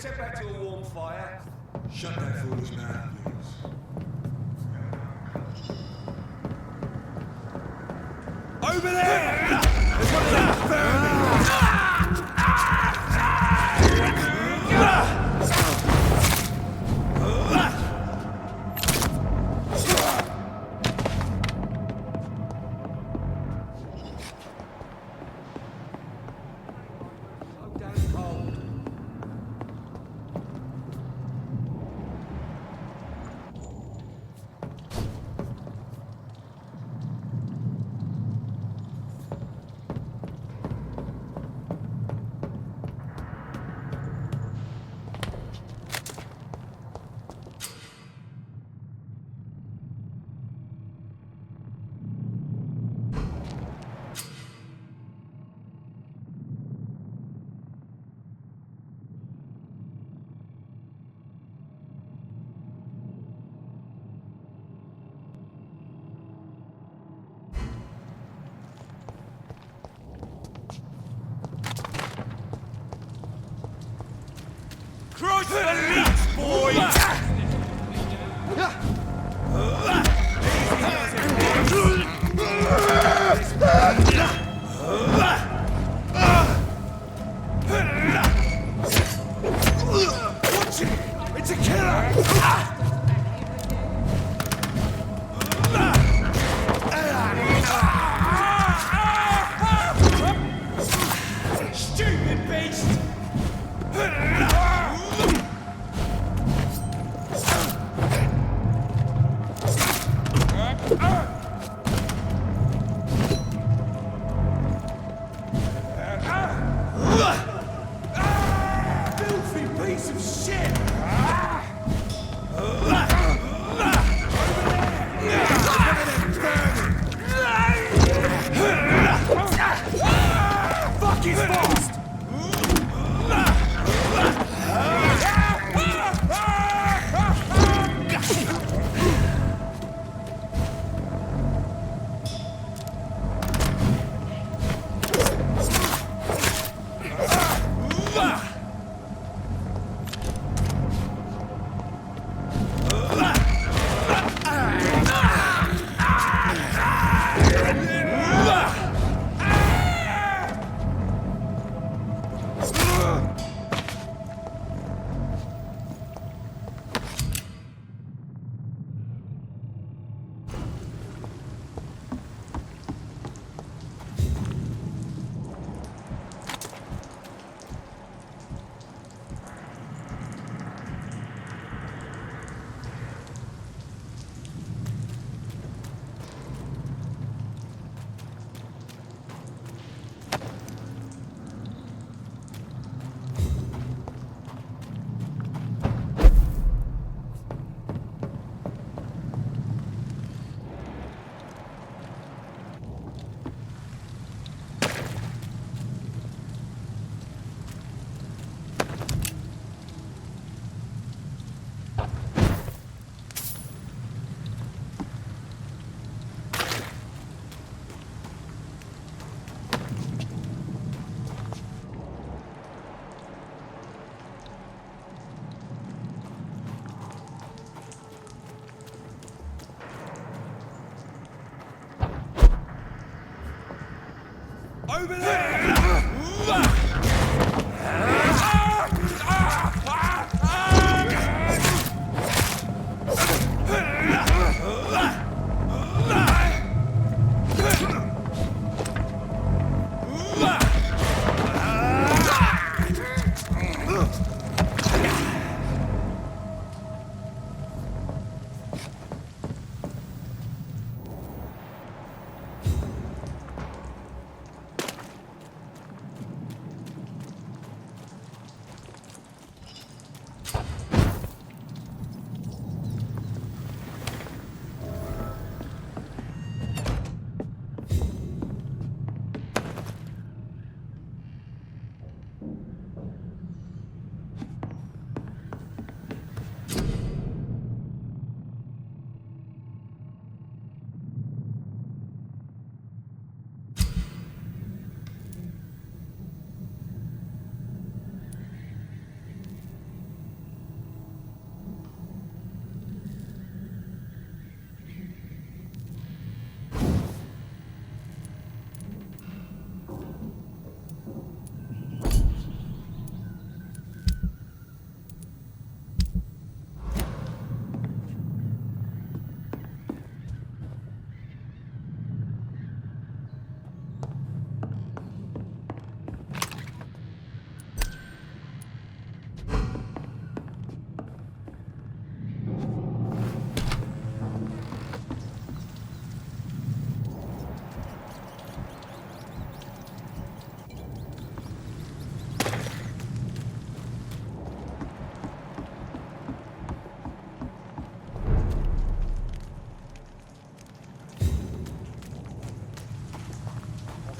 head back to a warm fire. Shut that foolish mouth, please. Over there! There's one of them vermin! So damn cold. Crush the leech, boy! Watch it! It's a killer! Stupid beast! Filthy piece of shit! Fuck his fast! Over there!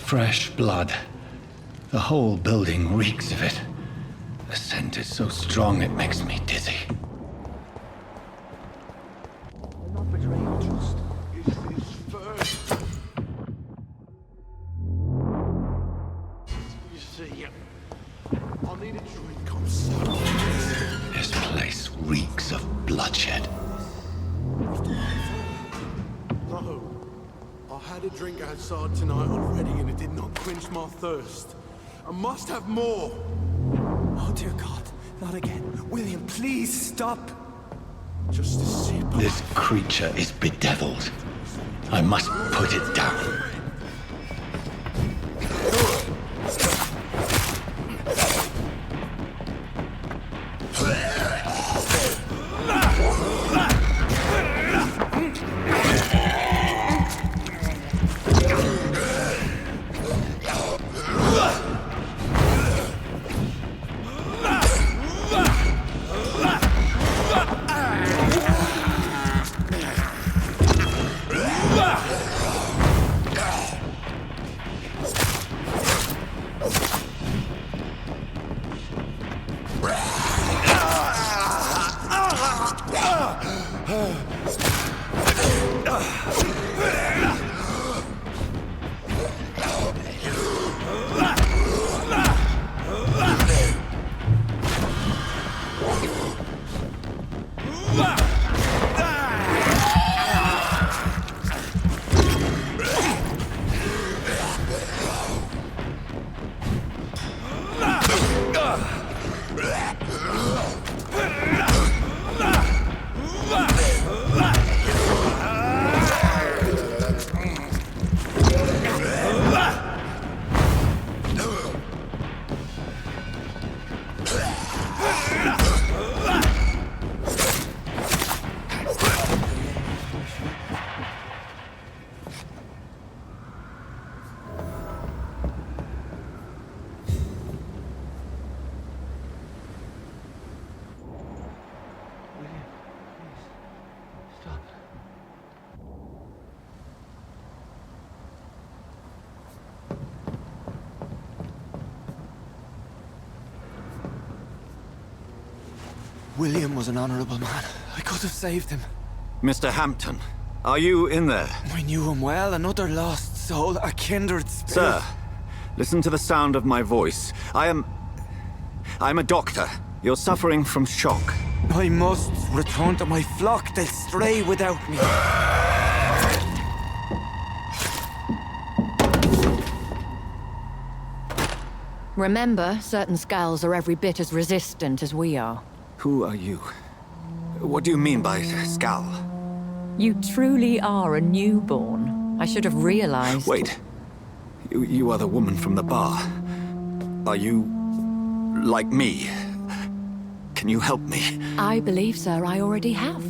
Fresh blood. The whole building reeks of it. The scent is so strong it makes me dizzy. Not betraying trust. Is this first? You see, I'll need a drink. I'm sorry. This place reeks of bloodshed. No. I had a drink outside tonight already and it did not quench my thirst. I must have more. Oh, dear God. Not again. William, please stop. Just a sip. This creature is bedeviled. I must put it down. William was an honorable man. I could have saved him. Mr. Hampton, are you in there? I knew him well, another lost soul, a kindred spirit. Sir, listen to the sound of my voice. I'm a doctor. You're suffering from shock. I must return to my flock. They'll stray without me. Remember, certain skulls are every bit as resistant as we are. Who are you? What do you mean by Skal? You truly are a newborn. I should have realized. Wait. You are the woman from the bar. Are you like me? Can you help me? I believe, sir, I already have.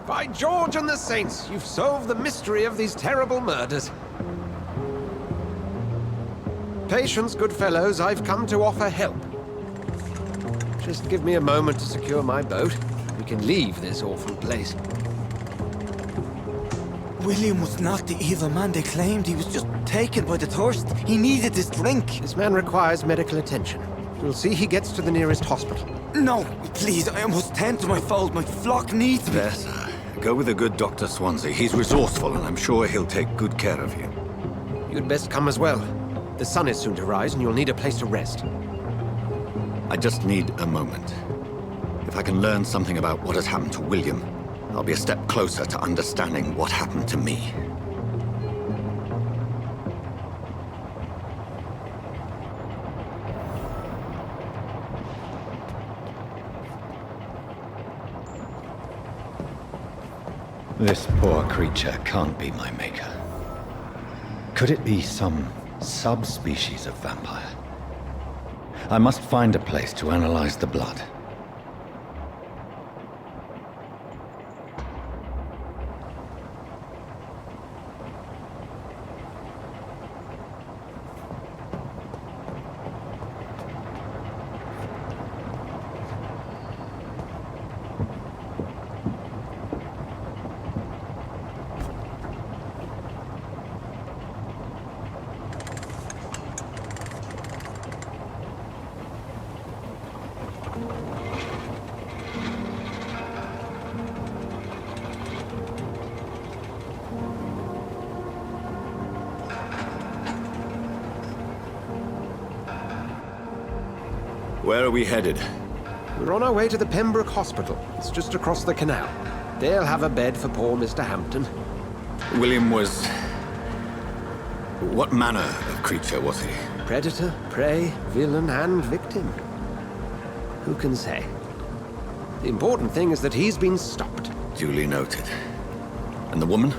By George and the Saints, you've solved the mystery of these terrible murders. Patience, good fellows, I've come to offer help. Just give me a moment to secure my boat. We can leave this awful place. William was not the evil man they claimed. He was just taken by the thirst. He needed this drink. This man requires medical attention. You'll see he gets to the nearest hospital. No, please, I must tend to my fold. My flock needs me. There, sir. Go with the good Dr. Swansea. He's resourceful, and I'm sure he'll take good care of you. You'd best come as well. The sun is soon to rise, and you'll need a place to rest. I just need a moment. If I can learn something about what has happened to William, I'll be a step closer to understanding what happened to me. This poor creature can't be my maker. Could it be some subspecies of vampire? I must find a place to analyze the blood. Where are we headed? We're on our way to the Pembroke Hospital. It's just across the canal. They'll have a bed for poor Mr. Hampton. William was... What manner of creature was he? Predator, prey, villain, and victim. Who can say? The important thing is that he's been stopped. Duly noted. And the woman?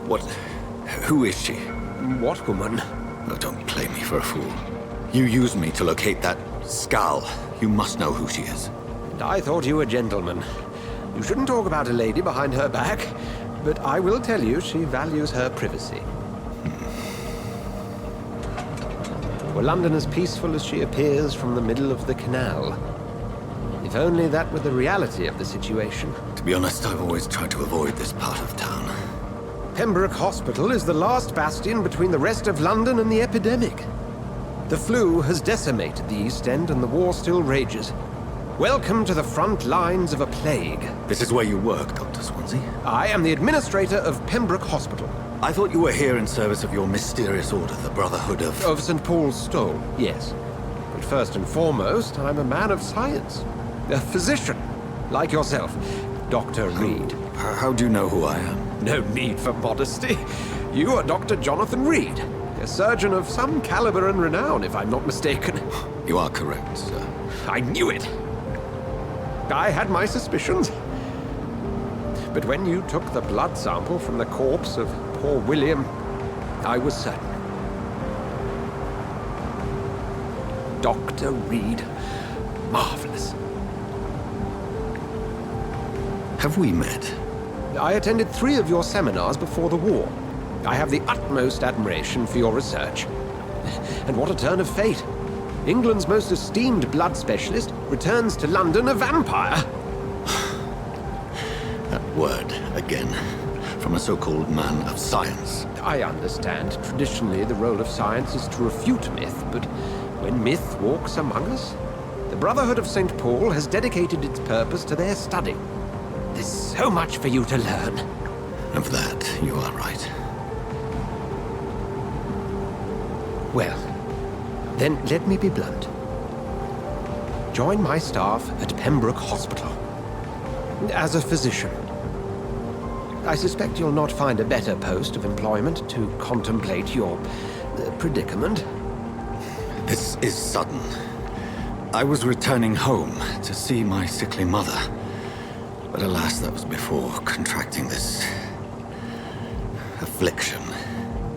What... Who is she? What woman? Oh, don't play me for a fool. You used me to locate that skull. You must know who she is. And I thought you a gentleman. You shouldn't talk about a lady behind her back, but I will tell you she values her privacy. Were London as peaceful as she appears from the middle of the canal? If only that were the reality of the situation. To be honest, I've always tried to avoid this part of town. Pembroke Hospital is the last bastion between the rest of London and the epidemic. The flu has decimated the East End and the war still rages. Welcome to the front lines of a plague. This is where you work, Dr. Swansea? I am the administrator of Pembroke Hospital. I thought you were here in service of your mysterious order, the Brotherhood of... Of St. Paul's Stole, yes. But first and foremost, I'm a man of science. A physician, like yourself, Dr. Reed. How do you know who I am? No need for modesty. You are Dr. Jonathan Reed, a surgeon of some caliber and renown, if I'm not mistaken. You are correct, sir. I knew it. I had my suspicions. But when you took the blood sample from the corpse of poor William, I was certain. Dr. Reed. Marvelous. Have we met? I attended 3 of your seminars before the war. I have the utmost admiration for your research. And what a turn of fate. England's most esteemed blood specialist returns to London a vampire. That word, again. From a so-called man of science. I understand. Traditionally, the role of science is to refute myth, but when myth walks among us, the Brotherhood of St. Paul has dedicated its purpose to their study. There's so much for you to learn. Of that, you are right. Well, then let me be blunt. Join my staff at Pembroke Hospital. As a physician. I suspect you'll not find a better post of employment to contemplate your predicament. This is sudden. I was returning home to see my sickly mother. But alas, that was before contracting this... affliction.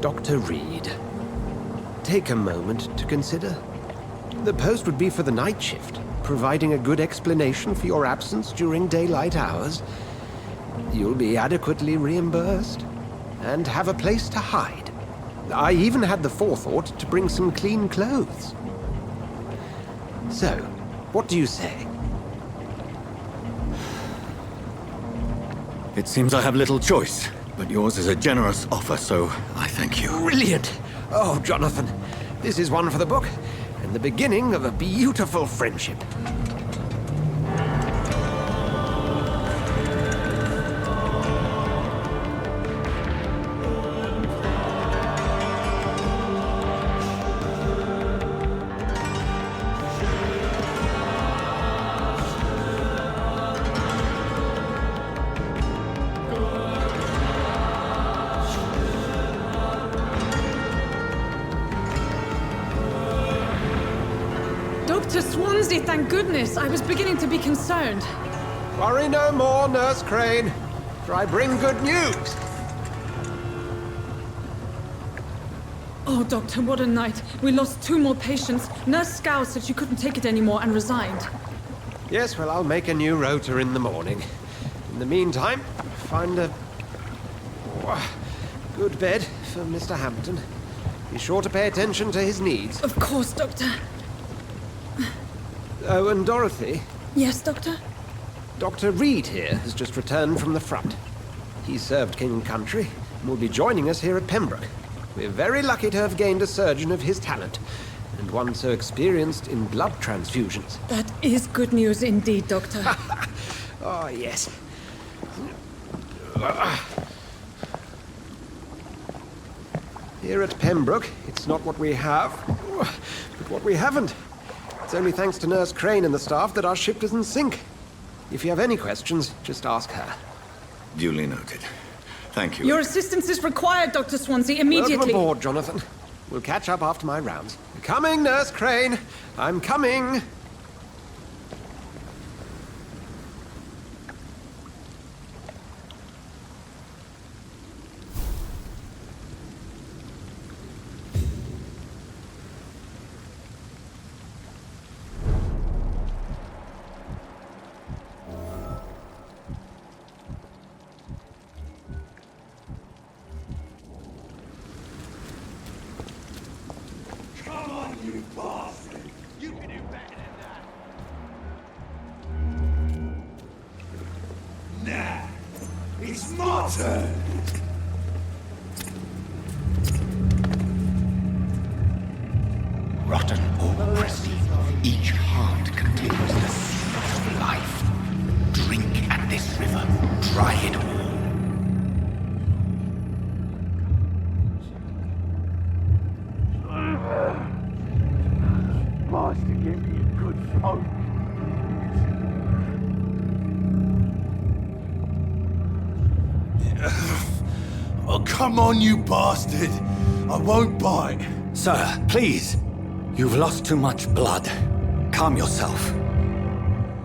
Dr. Reed, take a moment to consider. The post would be for the night shift, providing a good explanation for your absence during daylight hours. You'll be adequately reimbursed, and have a place to hide. I even had the forethought to bring some clean clothes. So, what do you say? It seems I have little choice, but yours is a generous offer, so I thank you. Brilliant! Oh, Jonathan, this is one for the book, and the beginning of a beautiful friendship. Dr. Swansea, thank goodness. I was beginning to be concerned. Worry no more, Nurse Crane, for I bring good news. Oh, Doctor, what a night. We lost 2 more patients. Nurse Scow said she couldn't take it anymore and resigned. Yes, well, I'll make a new rota in the morning. In the meantime, find a good bed for Mr. Hampton. Be sure to pay attention to his needs. Of course, Doctor. Oh, and Dorothy, Yes, Doctor? Dr. Reed here has just returned from the front. He served King and Country and will be joining us here at Pembroke. We're very lucky to have gained a surgeon of his talent, and one so experienced in blood transfusions. That is good news indeed, Doctor. Oh, yes. Here at Pembroke, it's not what we have, but what we haven't. It's only thanks to Nurse Crane and the staff that our ship doesn't sink. If you have any questions, just ask her. Duly noted. Thank you. Your assistance is required, Dr. Swansea, immediately. Welcome aboard, Jonathan. We'll catch up after my rounds. Coming, Nurse Crane. I'm coming. It's my turn! Rotten or pristine, each heart contains the seed of life. Drink at this river, try it all. Master gave me a good smoke. Oh, come on, you bastard! I won't bite. Sir, please. You've lost too much blood. Calm yourself.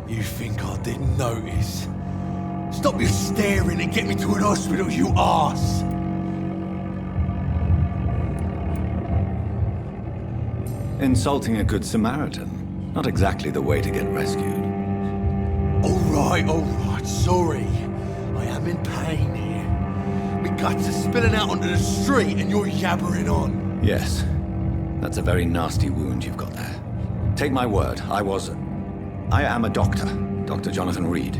You think I didn't notice? Stop your staring and get me to an hospital, you arse! Insulting a good Samaritan. Not exactly the way to get rescued. All right, sorry. I am in pain here. My guts are spilling out onto the street and you're yabbering on. Yes. That's a very nasty wound you've got there. Take my word, I am a doctor. Dr. Jonathan Reed.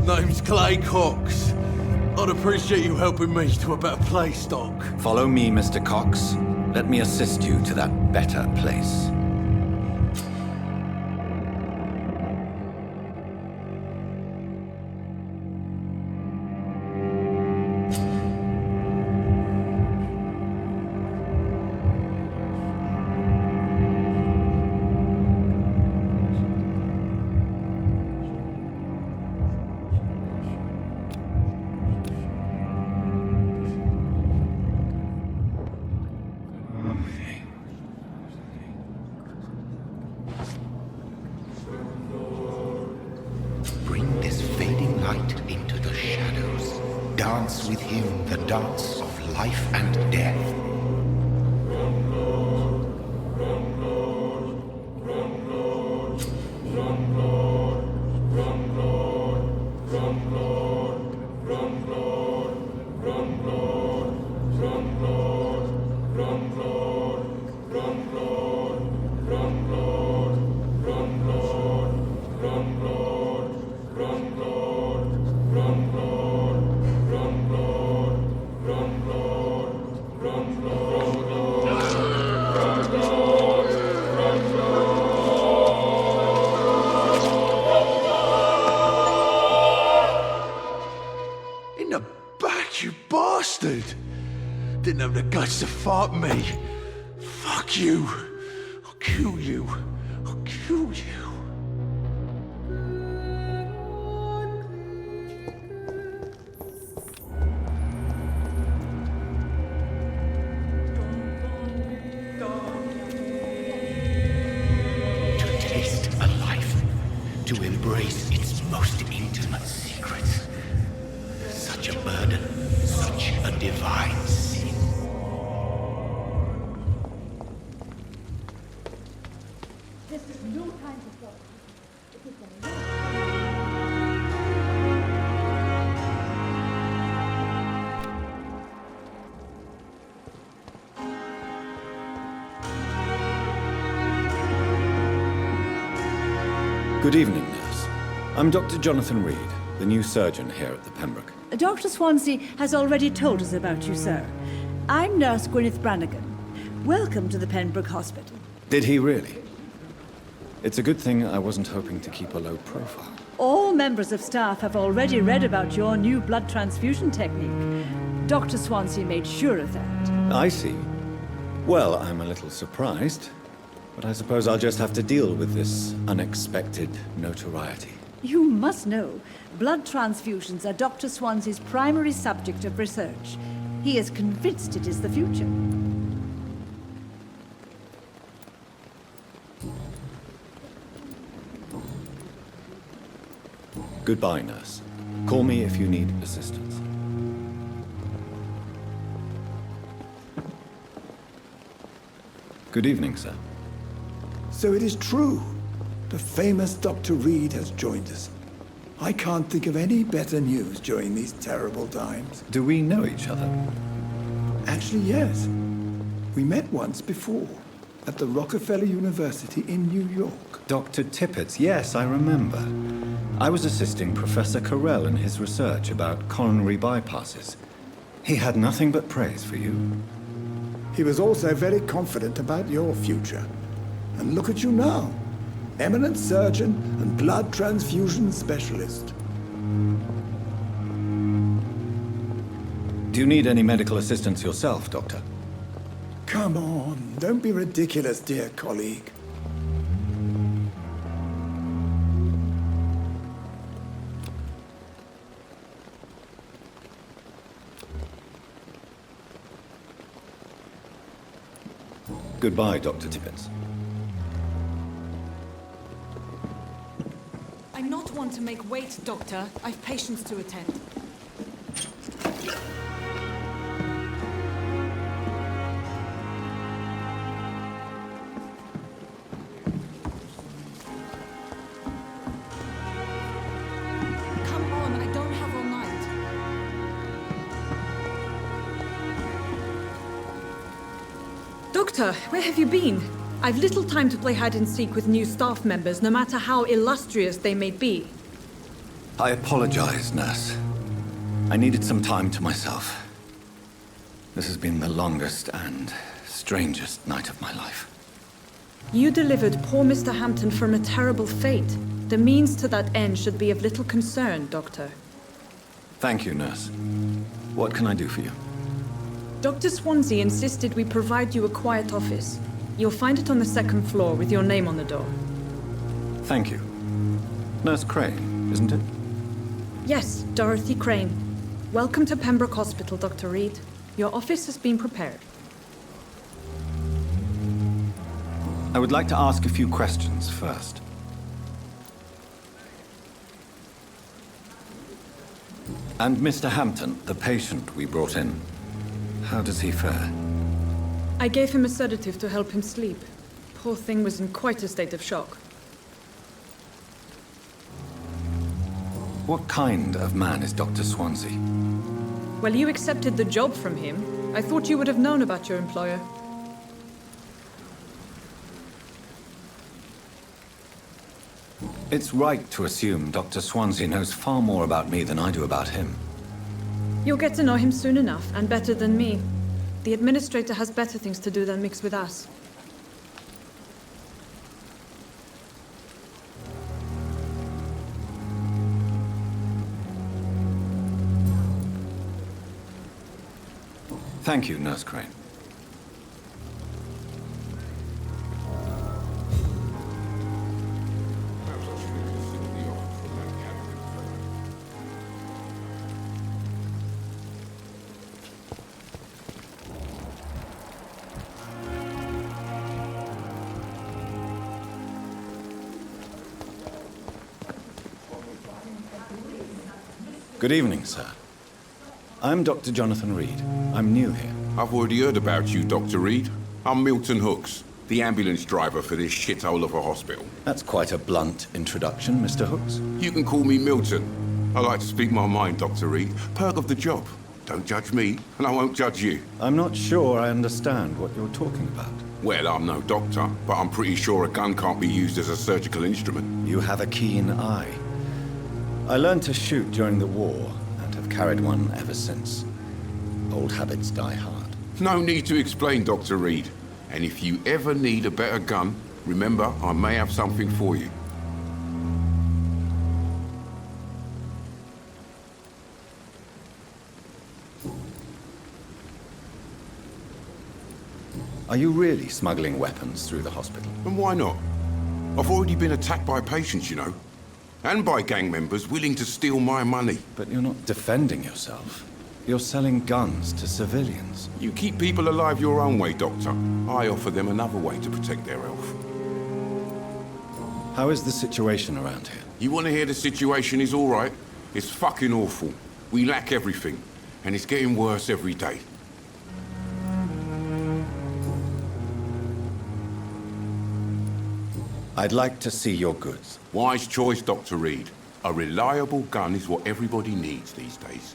Name's Clay Cox. I'd appreciate you helping me to a better place, Doc. Follow me, Mr. Cox. Let me assist you to that better place. Bring this fading light into the shadows. Dance with him the dance of life and death. In the back, you bastard! Didn't have the guts to fight me. Fuck you. I'll kill you. I'll kill you. To taste a life, to embrace its most intimate secrets. Such a burden, such a divine sin. This is no time to talk. It is a Good evening, nurse. I'm Dr. Jonathan Reed, the new surgeon here at the Pembroke. Dr. Swansea has already told us about you, sir. I'm Nurse Gwyneth Brannigan. Welcome to the Pembroke Hospital. Did he really? It's a good thing I wasn't hoping to keep a low profile. All members of staff have already read about your new blood transfusion technique. Dr. Swansea made sure of that. I see. Well, I'm a little surprised. But I suppose I'll just have to deal with this unexpected notoriety. You must know, blood transfusions are Dr. Swansea's primary subject of research. He is convinced it is the future. Goodbye, nurse. Call me if you need assistance. Good evening, sir. So it is true. The famous Dr. Reed has joined us. I can't think of any better news during these terrible times. Do we know each other? Actually, yes. We met once before, at the Rockefeller University in New York. Dr. Tippets, yes, I remember. I was assisting Professor Carell in his research about coronary bypasses. He had nothing but praise for you. He was also very confident about your future. And look at you now. Eminent surgeon and blood transfusion specialist. Do you need any medical assistance yourself, Doctor? Come on, don't be ridiculous, dear colleague. Goodbye, Dr. Tippets. I'm not one to make wait, Doctor. I've patients to attend. Come on, I don't have all night. Doctor, where have you been? I've little time to play hide-and-seek with new staff members, no matter how illustrious they may be. I apologize, nurse. I needed some time to myself. This has been the longest and strangest night of my life. You delivered poor Mr. Hampton from a terrible fate. The means to that end should be of little concern, Doctor. Thank you, nurse. What can I do for you? Dr. Swansea insisted we provide you a quiet office. You'll find it on the second floor with your name on the door. Thank you. Nurse Crane, isn't it? Yes, Dorothy Crane. Welcome to Pembroke Hospital, Dr. Reed. Your office has been prepared. I would like to ask a few questions first. And Mr. Hampton, the patient we brought in, how does he fare? I gave him a sedative to help him sleep. Poor thing was in quite a state of shock. What kind of man is Dr. Swansea? Well, you accepted the job from him. I thought you would have known about your employer. It's right to assume Dr. Swansea knows far more about me than I do about him. You'll get to know him soon enough, and better than me. The administrator has better things to do than mix with us. Thank you, Nurse Crane. Good evening, sir. I'm Dr. Jonathan Reed. I'm new here. I've already heard about you, Dr. Reed. I'm Milton Hooks, the ambulance driver for this shithole of a hospital. That's quite a blunt introduction, Mr. Hooks. You can call me Milton. I like to speak my mind, Dr. Reed. Perk of the job. Don't judge me, and I won't judge you. I'm not sure I understand what you're talking about. Well, I'm no doctor, but I'm pretty sure a gun can't be used as a surgical instrument. You have a keen eye. I learned to shoot during the war, and have carried one ever since. Old habits die hard. No need to explain, Dr. Reed. And if you ever need a better gun, remember, I may have something for you. Are you really smuggling weapons through the hospital? And why not? I've already been attacked by patients, you know. And by gang members willing to steal my money. But you're not defending yourself. You're selling guns to civilians. You keep people alive your own way, Doctor. I offer them another way to protect their health. How is the situation around here? You want to hear the situation is all right? It's fucking awful. We lack everything. And it's getting worse every day. I'd like to see your goods. Wise choice, Dr. Reed. A reliable gun is what everybody needs these days.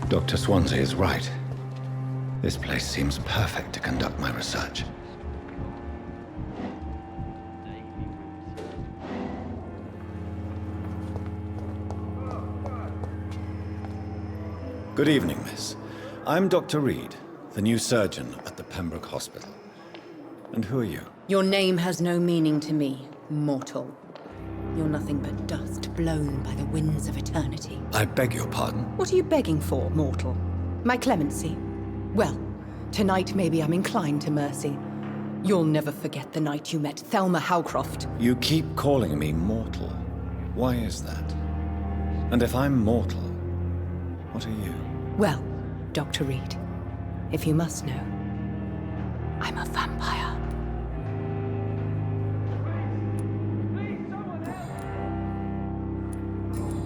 Dr. Swansea is right. This place seems perfect to conduct my research. Good evening, miss. I'm Dr. Reed, the new surgeon at the Pembroke Hospital. And who are you? Your name has no meaning to me, mortal. You're nothing but dust blown by the winds of eternity. I beg your pardon? What are you begging for, mortal? My clemency? Well, tonight maybe I'm inclined to mercy. You'll never forget the night you met Thelma Howcroft. You keep calling me mortal. Why is that? And if I'm mortal, what are you? Well, Dr. Reed, if you must know, I'm a vampire.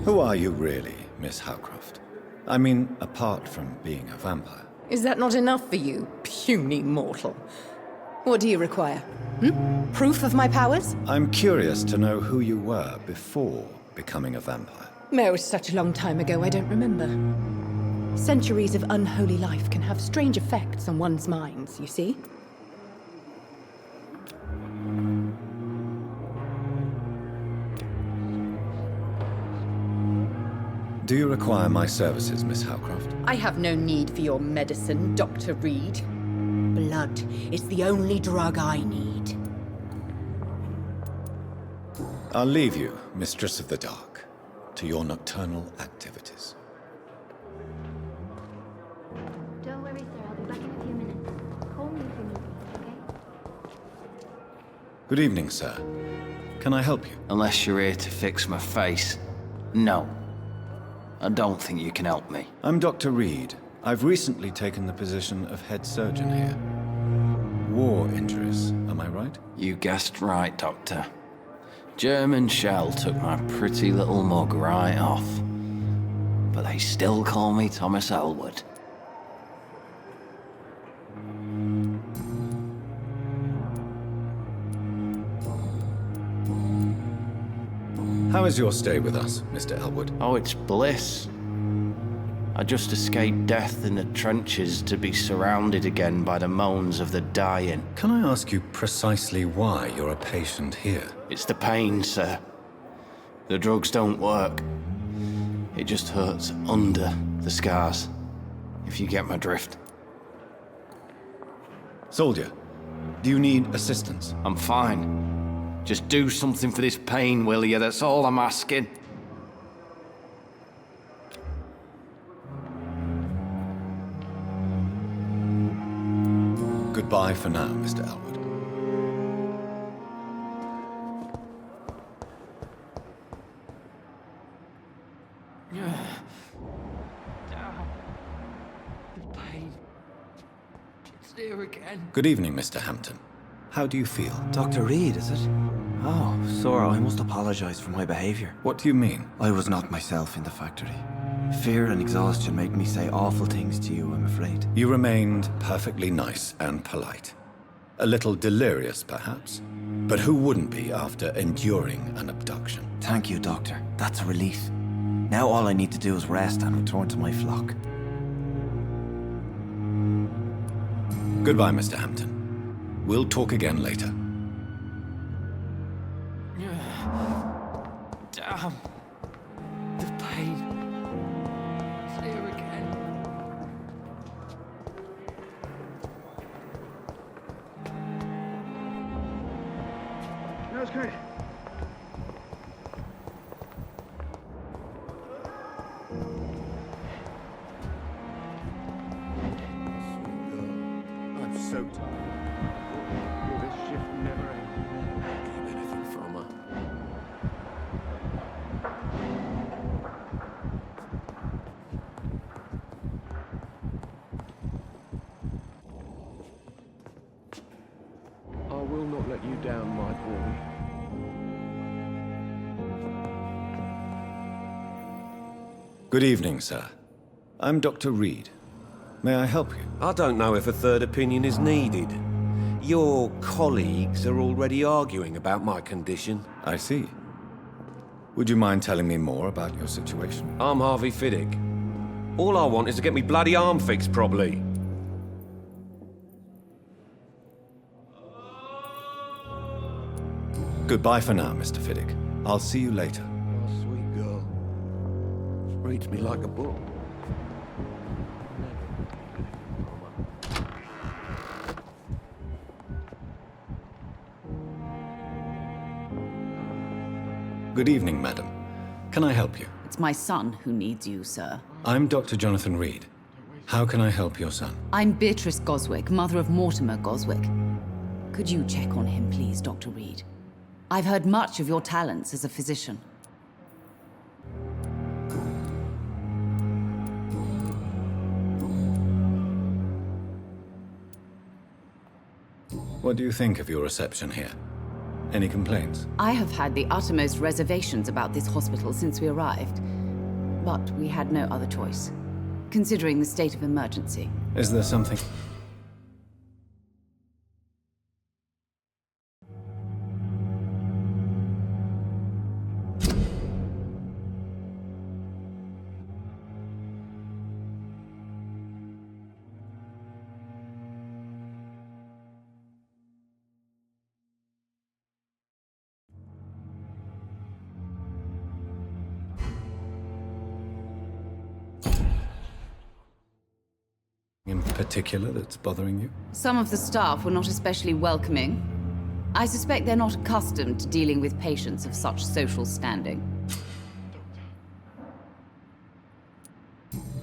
Who are you really, Miss Howcroft? I mean, apart from being a vampire. Is that not enough for you, puny mortal? What do you require? Proof of my powers? I'm curious to know who you were before becoming a vampire. No, it was such a long time ago, I don't remember. Centuries of unholy life can have strange effects on one's minds, you see? Do you require my services, Miss Howcroft? I have no need for your medicine, Dr. Reed. Blood is the only drug I need. I'll leave you, Mistress of the Dark, to your nocturnal activities. Don't worry, sir. I'll be back in a few minutes. Call me if you need me, okay? Good evening, sir. Can I help you? Unless you're here to fix my face. No. I don't think you can help me. I'm Dr. Reed. I've recently taken the position of head surgeon here. War injuries, am I right? You guessed right, Doctor. German shell took my pretty little mug right off. But they still call me Thomas Elwood. How is your stay with us, Mr. Elwood? Oh, it's bliss. I just escaped death in the trenches to be surrounded again by the moans of the dying. Can I ask you precisely why you're a patient here? It's the pain, sir. The drugs don't work. It just hurts under the scars, if you get my drift. Soldier, do you need assistance? I'm fine. Just do something for this pain, will you? That's all I'm asking. Goodbye for now, Mr. Elwood. again. Good evening, Mr. Hampton. How do you feel? Dr. Reed, is it? Oh, sir, I must apologize for my behavior. What do you mean? I was not myself in the factory. Fear and exhaustion made me say awful things to you, I'm afraid. You remained perfectly nice and polite. A little delirious, perhaps. But who wouldn't be after enduring an abduction? Thank you, Doctor. That's a relief. Now all I need to do is rest and return to my flock. Goodbye, Mr. Hampton. We'll talk again later. Damn. The pain. It's here again. That's great. I'm so tired. Will this shift never end? Keep anything from her. I will not let you down, my boy. Good evening, sir. I'm Dr. Reed. May I help you? I don't know if a third opinion is needed. Your colleagues are already arguing about my condition. I see. Would you mind telling me more about your situation? I'm Harvey Fiddick. All I want is to get me bloody arm fixed properly. Goodbye for now, Mr. Fiddick. I'll see you later. Oh, sweet girl. Reads me like a book. Good evening, madam. Can I help you? It's my son who needs you, sir. I'm Dr. Jonathan Reed. How can I help your son? I'm Beatrice Goswick, mother of Mortimer Goswick. Could you check on him, please, Dr. Reed? I've heard much of your talents as a physician. What do you think of your reception here? Any complaints? I have had the uttermost reservations about this hospital since we arrived. But we had no other choice, considering the state of emergency. Is there something... in particular that's bothering you? Some of the staff were not especially welcoming. I suspect they're not accustomed to dealing with patients of such social standing.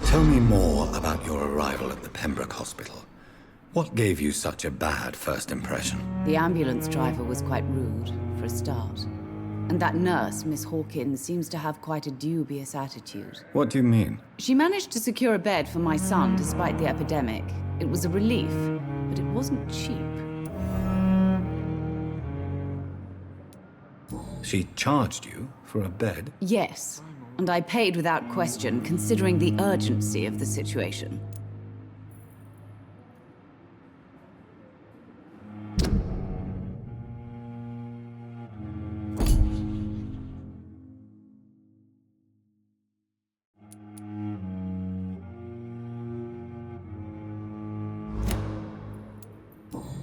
Tell me more about your arrival at the Pembroke Hospital. What gave you such a bad first impression? The ambulance driver was quite rude, for a start. And that nurse, Miss Hawkins, seems to have quite a dubious attitude. What do you mean? She managed to secure a bed for my son despite the epidemic. It was a relief, but it wasn't cheap. She charged you for a bed? Yes, and I paid without question, considering the urgency of the situation.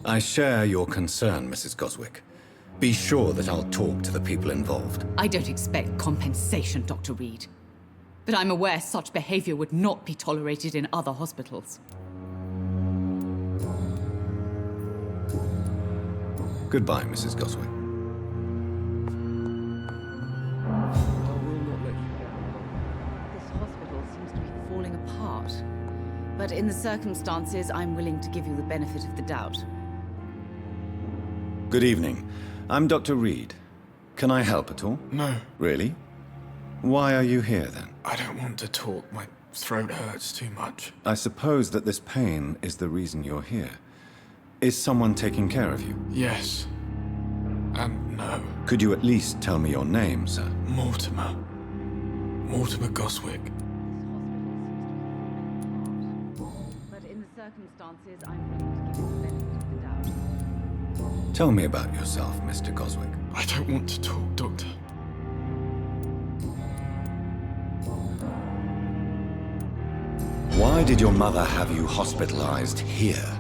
I share your concern, Mrs. Goswick. Be sure that I'll talk to the people involved. I don't expect compensation, Dr. Reed. But I'm aware such behavior would not be tolerated in other hospitals. Goodbye, Mrs. Goswick. This hospital seems to be falling apart. But in the circumstances, I'm willing to give you the benefit of the doubt. Good evening. I'm Dr. Reed. Can I help at all? No. Really? Why are you here, then? I don't want to talk. My throat hurts too much. I suppose that this pain is the reason you're here. Is someone taking care of you? Yes. And no. Could you at least tell me your name, sir? Mortimer. Mortimer Goswick. But in the circumstances, I'm willing to give you the benefit of the doubt. Tell me about yourself, Mr. Goswick. I don't want to talk, Doctor. Why did your mother have you hospitalized here?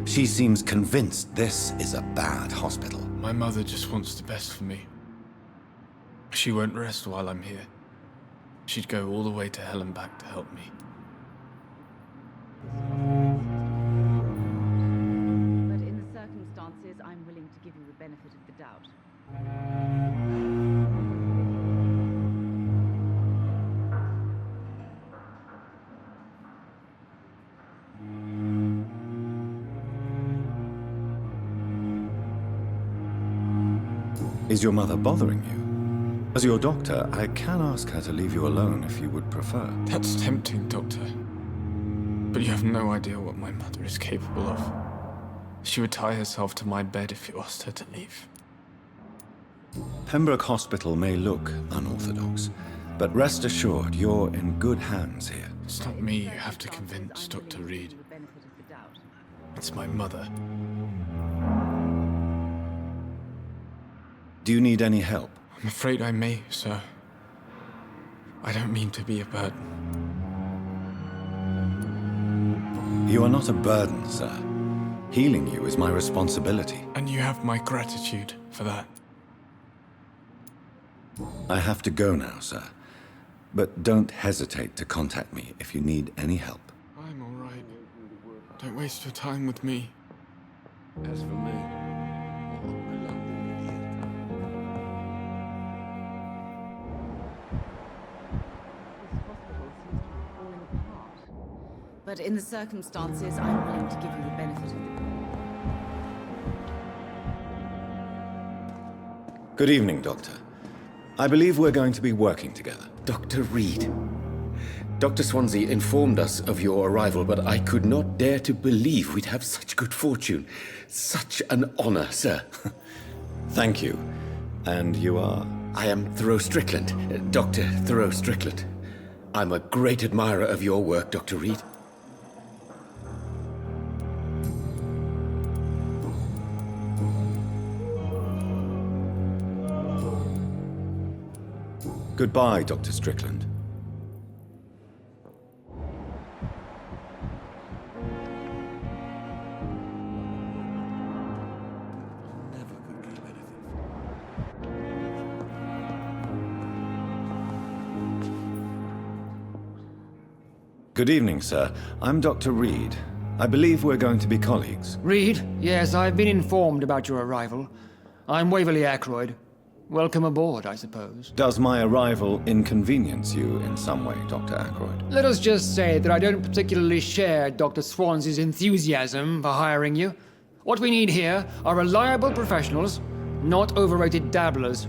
She seems convinced this is a bad hospital. My mother just wants the best for me. She won't rest while I'm here. She'd go all the way to hell and back to help me. But in the circumstances, I'm willing to give you the benefit of the doubt. Is your mother bothering you? As your doctor, I can ask her to leave you alone if you would prefer. That's tempting, Doctor. But you have no idea what my mother is capable of. She would tie herself to my bed if you asked her to leave. Pembroke Hospital may look unorthodox, but rest assured you're in good hands here. It's not me you have to convince, Dr. Reed. It's my mother. Do you need any help? I'm afraid I may, sir. I don't mean to be a burden. You are not a burden, sir. Healing you is my responsibility. And you have my gratitude for that. I have to go now, sir. But don't hesitate to contact me if you need any help. I'm all right. Don't waste your time with me. As for me, But in the circumstances, I'm willing to give you the benefit of the Good evening, Doctor. I believe we're going to be working together. Dr. Reed. Dr. Swansea informed us of your arrival, but I could not dare to believe we'd have such good fortune. Such an honor, sir. Thank you. And you are? I am Thoreau Strickland, Dr. Thoreau Strickland. I'm a great admirer of your work, Dr. Reed. Goodbye, Dr. Strickland. Good evening, sir. I'm Dr. Reed. I believe we're going to be colleagues. Reed? Yes, I've been informed about your arrival. I'm Waverly Ackroyd. Welcome aboard, I suppose. Does my arrival inconvenience you in some way, Dr. Ackroyd? Let us just say that I don't particularly share Dr. Swansea's enthusiasm for hiring you. What we need here are reliable professionals, not overrated dabblers.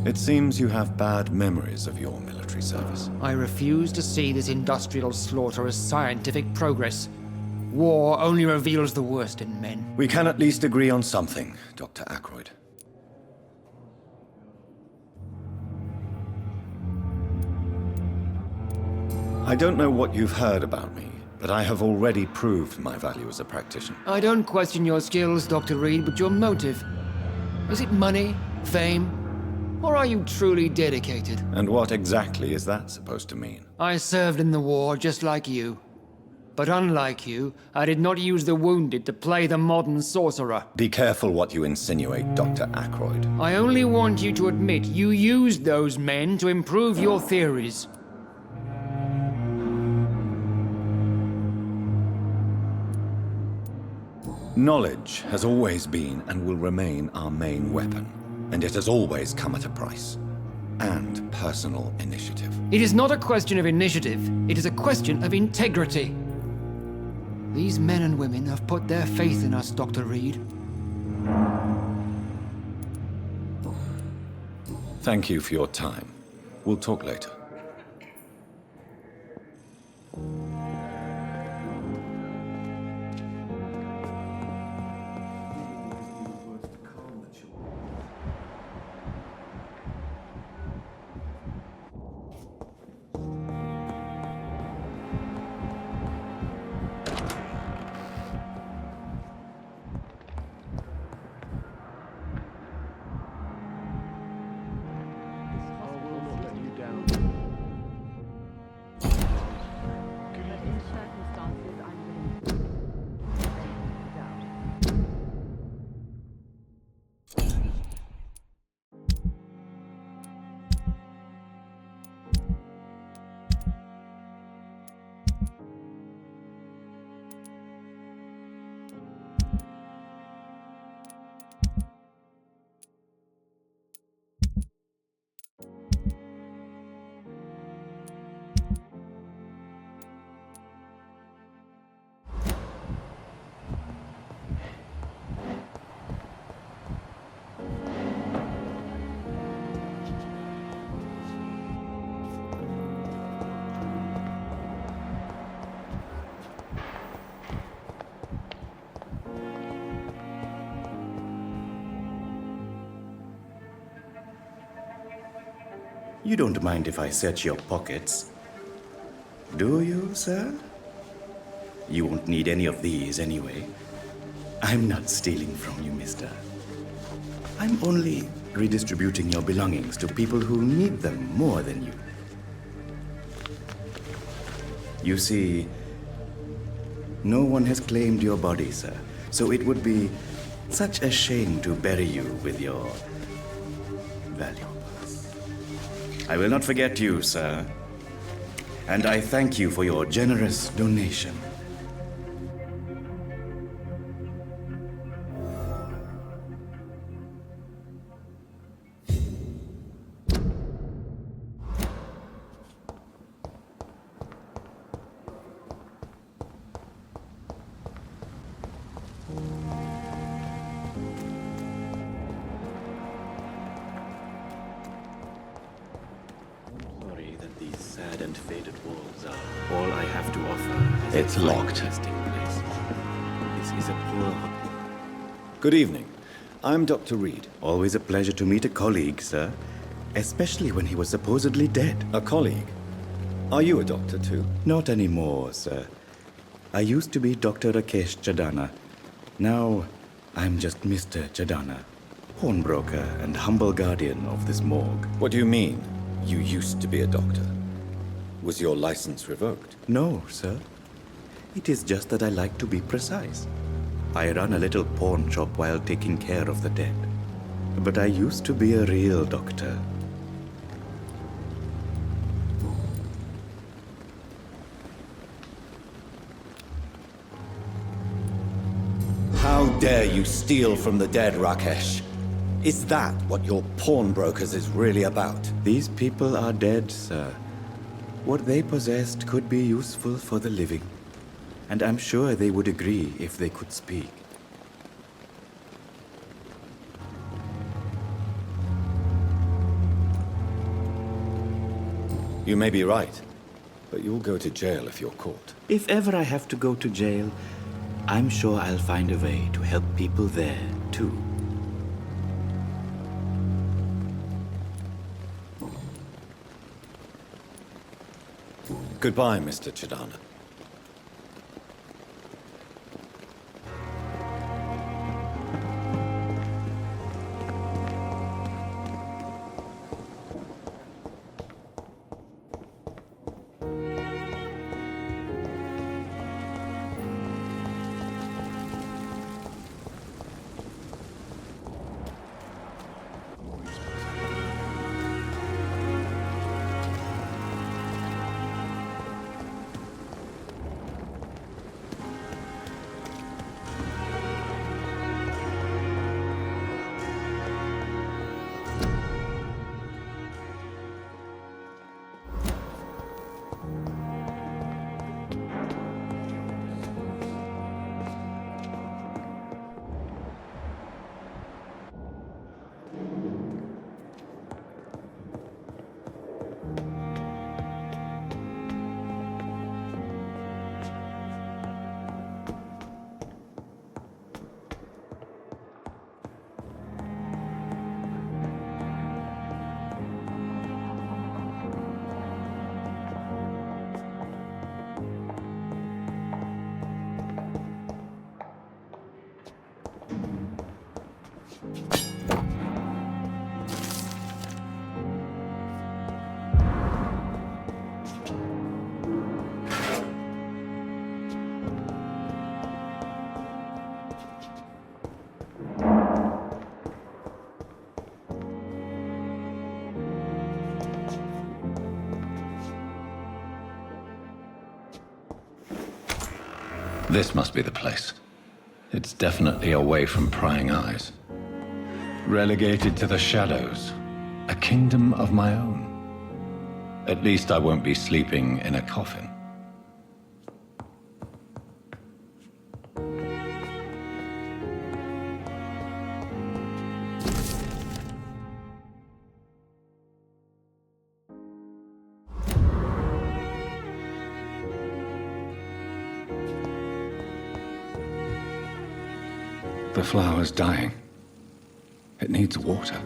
It seems you have bad memories of your military service. I refuse to see this industrial slaughter as scientific progress. War only reveals the worst in men. We can at least agree on something, Dr. Ackroyd. I don't know what you've heard about me, but I have already proved my value as a practitioner. I don't question your skills, Dr. Reed, but your motive. Is it money, fame? Or are you truly dedicated? And what exactly is that supposed to mean? I served in the war just like you. But unlike you, I did not use the wounded to play the modern sorcerer. Be careful what you insinuate, Dr. Ackroyd. I only want you to admit you used those men to improve your theories. Knowledge has always been and will remain our main weapon. And it has always come at a price. And personal initiative. It is not a question of initiative. It is a question of integrity. These men and women have put their faith in us, Dr. Reed. Thank you for your time. We'll talk later. You don't mind if I search your pockets, do you, sir? You won't need any of these anyway. I'm not stealing from you, mister. I'm only redistributing your belongings to people who need them more than you. You see, no one has claimed your body, sir, so it would be such a shame to bury you with your valuables. I will not forget you, sir, and I thank you for your generous donation. Sad and faded walls are all I have to offer. It's locked. This is a poor... Good evening. I'm Dr. Reed. Always a pleasure to meet a colleague, sir. Especially when he was supposedly dead. A colleague? Are you a doctor too? Not anymore, sir. I used to be Dr. Rakesh Chadana. Now, I'm just Mr. Chadana, pawnbroker and humble guardian of this morgue. What do you mean, you used to be a doctor? Was your license revoked? No, sir. It is just that I like to be precise. I run a little pawn shop while taking care of the dead. But I used to be a real doctor. How dare you steal from the dead, Rakesh? Is that what your pawnbrokers is really about? These people are dead, sir. What they possessed could be useful for the living, and I'm sure they would agree if they could speak. You may be right, but you'll go to jail if you're caught. If ever I have to go to jail, I'm sure I'll find a way to help people there, too. Goodbye, Mr. Chadana. This must be the place. It's definitely away from prying eyes. Relegated to the shadows. A kingdom of my own. At least I won't be sleeping in a coffin. The flower's dying. It needs water.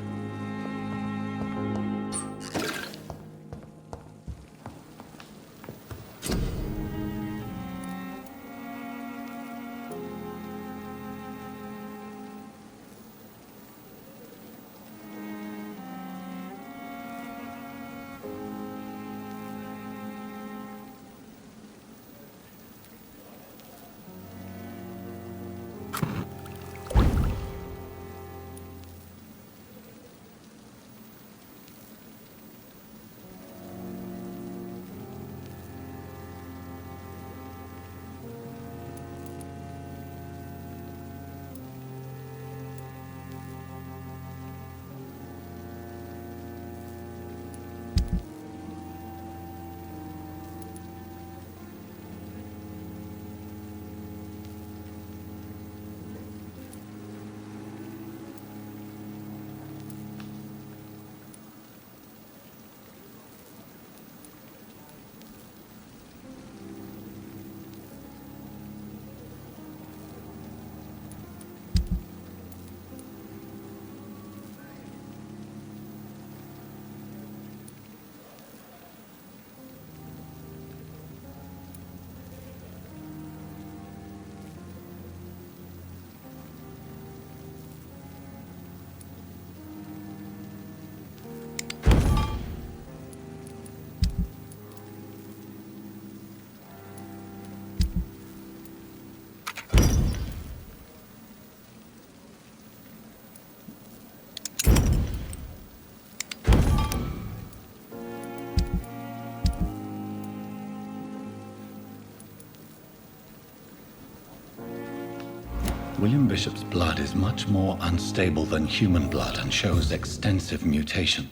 William Bishop's blood is much more unstable than human blood and shows extensive mutation.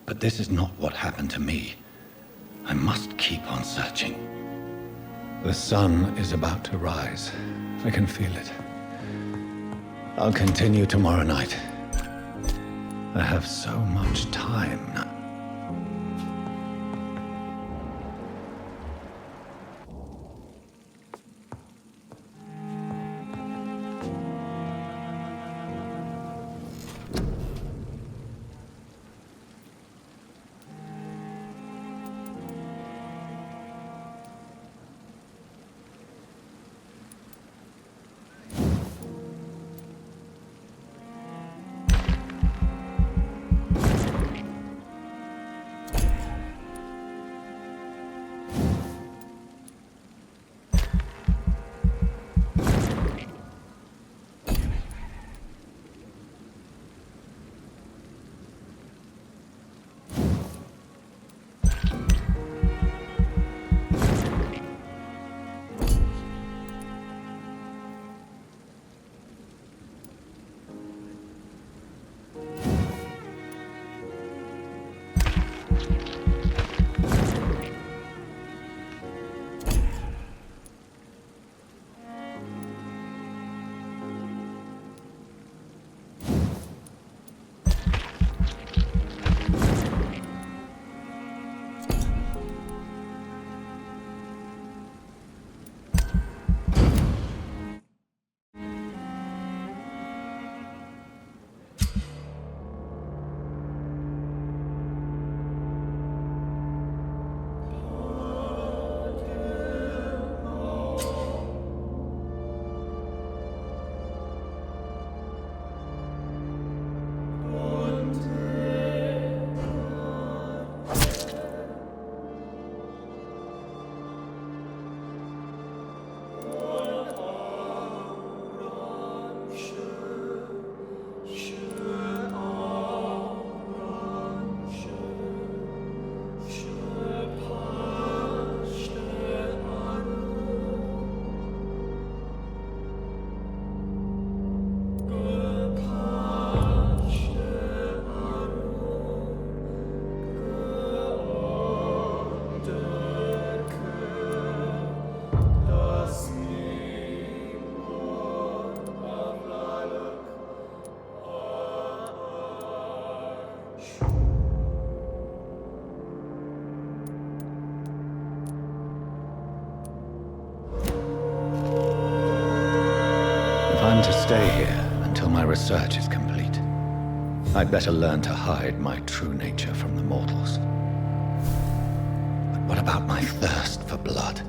But this is not what happened to me. I must keep on searching. The sun is about to rise. I can feel it. I'll continue tomorrow night. I have so much time now. stay here until my research is complete. I'd better learn to hide my true nature from the mortals. But what about my thirst for blood?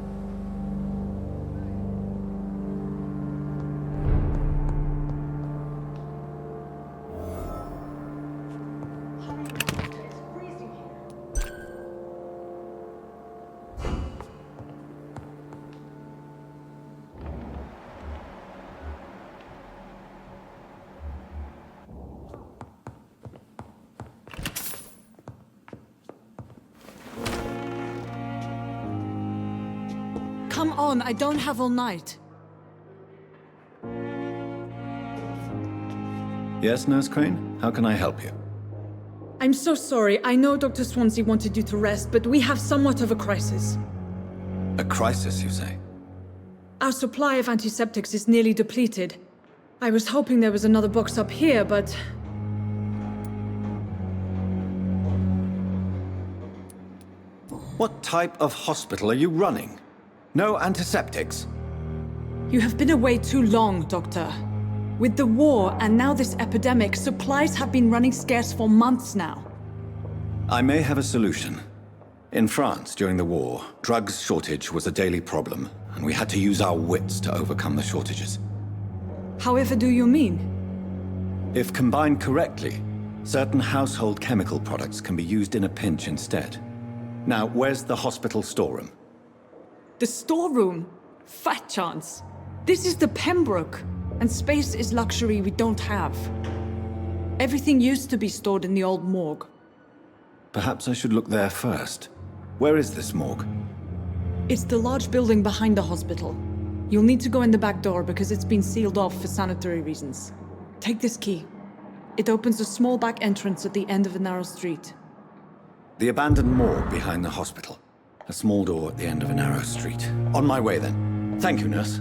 Come on, I don't have all night. Yes, Nurse Crane? How can I help you? I'm so sorry. I know Dr. Swansea wanted you to rest, but we have somewhat of a crisis. A crisis, you say? Our supply of antiseptics is nearly depleted. I was hoping there was another box up here, but... What type of hospital are you running? No antiseptics? You have been away too long, Doctor. With the war and now this epidemic, supplies have been running scarce for months now. I may have a solution. In France, during the war, drugs shortage was a daily problem, and we had to use our wits to overcome the shortages. However do you mean? If combined correctly, certain household chemical products can be used in a pinch instead. Now, where's the hospital storeroom? The storeroom? Fat chance. This is the Pembroke, and space is luxury we don't have. Everything used to be stored in the old morgue. Perhaps I should look there first. Where is this morgue? It's the large building behind the hospital. You'll need to go in the back door because it's been sealed off for sanitary reasons. Take this key. It opens a small back entrance at the end of a narrow street. The abandoned morgue behind the hospital. A small door at the end of a narrow street. On my way, then. Thank you, nurse.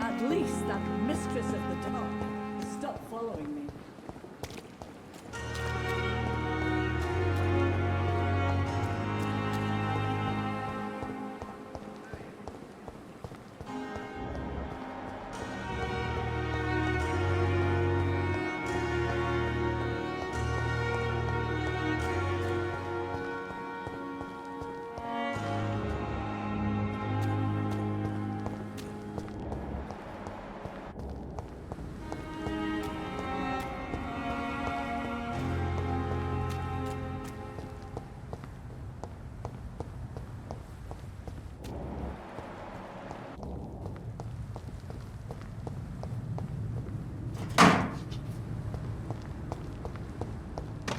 At least that mistress of the dark stopped following me.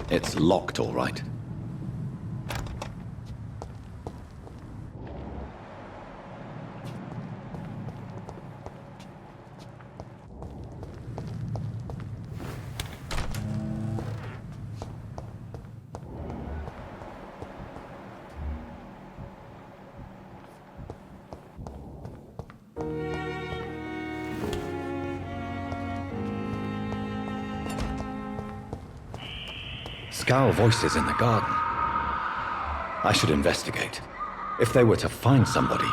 It's locked, all right. Scowl voices in the garden. I should investigate. If they were to find somebody...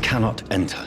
cannot enter.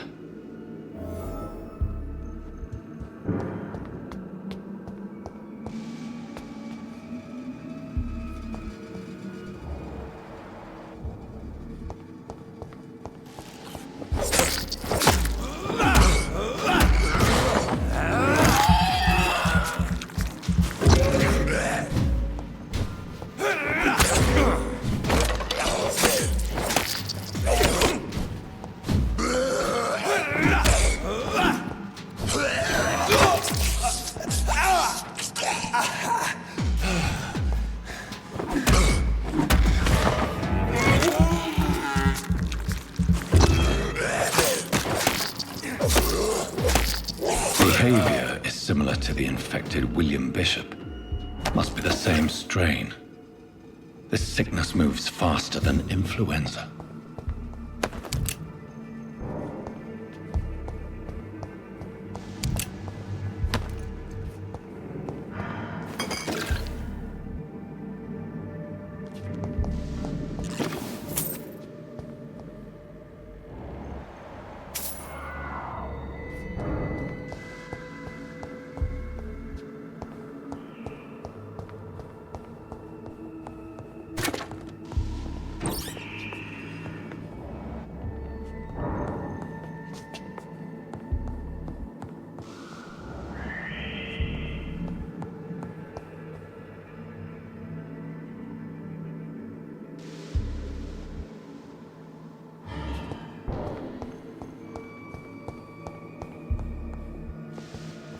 Behavior is similar to the infected William Bishop. Must be the same strain. This sickness moves faster than influenza.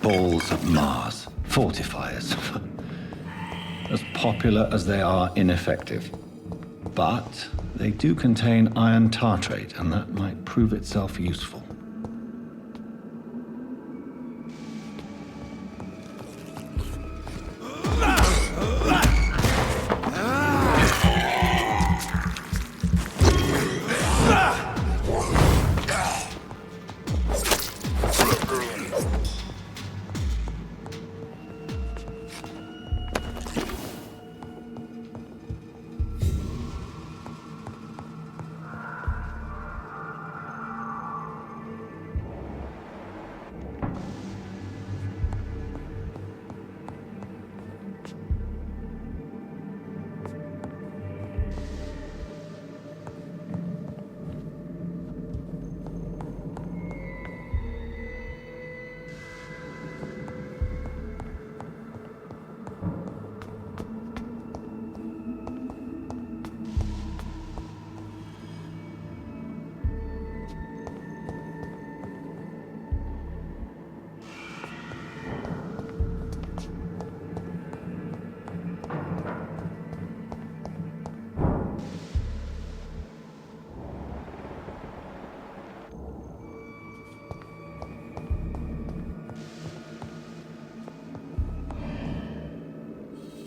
Balls of Mars, fortifiers. As popular as they are ineffective. But they do contain iron tartrate, and that might prove itself useful.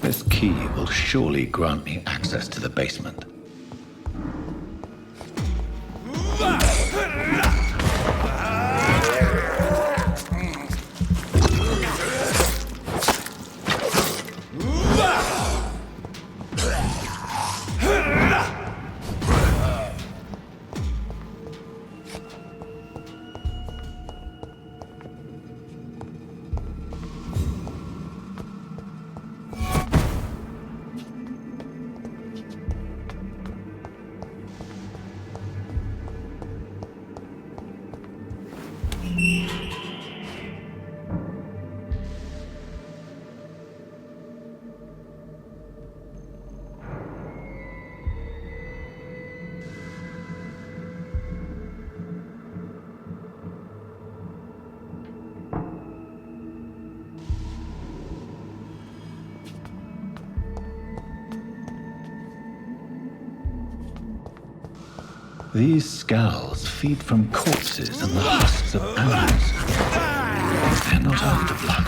This key will surely grant me access to the basement. These skulls feed from corpses and the husks of animals. They're not after blood.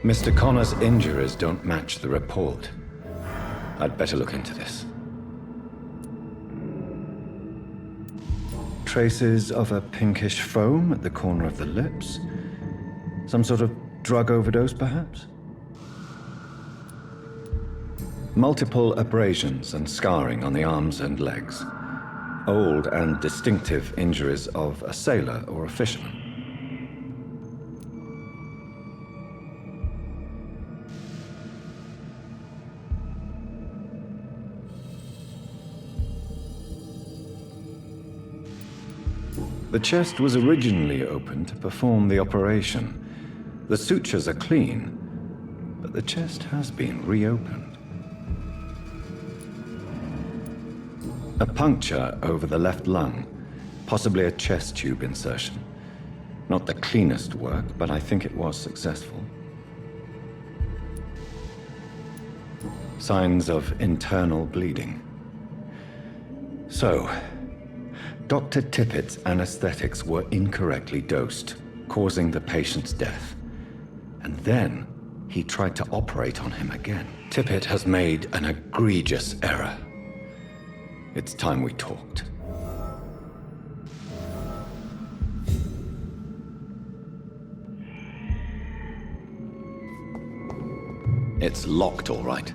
Mr. Connor's injuries don't match the report. I'd better look into this. Traces of a pinkish foam at the corner of the lips. Some sort of drug overdose, perhaps? Multiple abrasions and scarring on the arms and legs. Old and distinctive injuries of a sailor or a fisherman. The chest was originally opened to perform the operation. The sutures are clean, but the chest has been reopened. A puncture over the left lung, possibly a chest tube insertion. Not the cleanest work, but I think it was successful. Signs of internal bleeding. So, Dr. Tippet's anesthetics were incorrectly dosed, causing the patient's death. And then he tried to operate on him again. Tippet has made an egregious error. It's time we talked. It's locked, all right.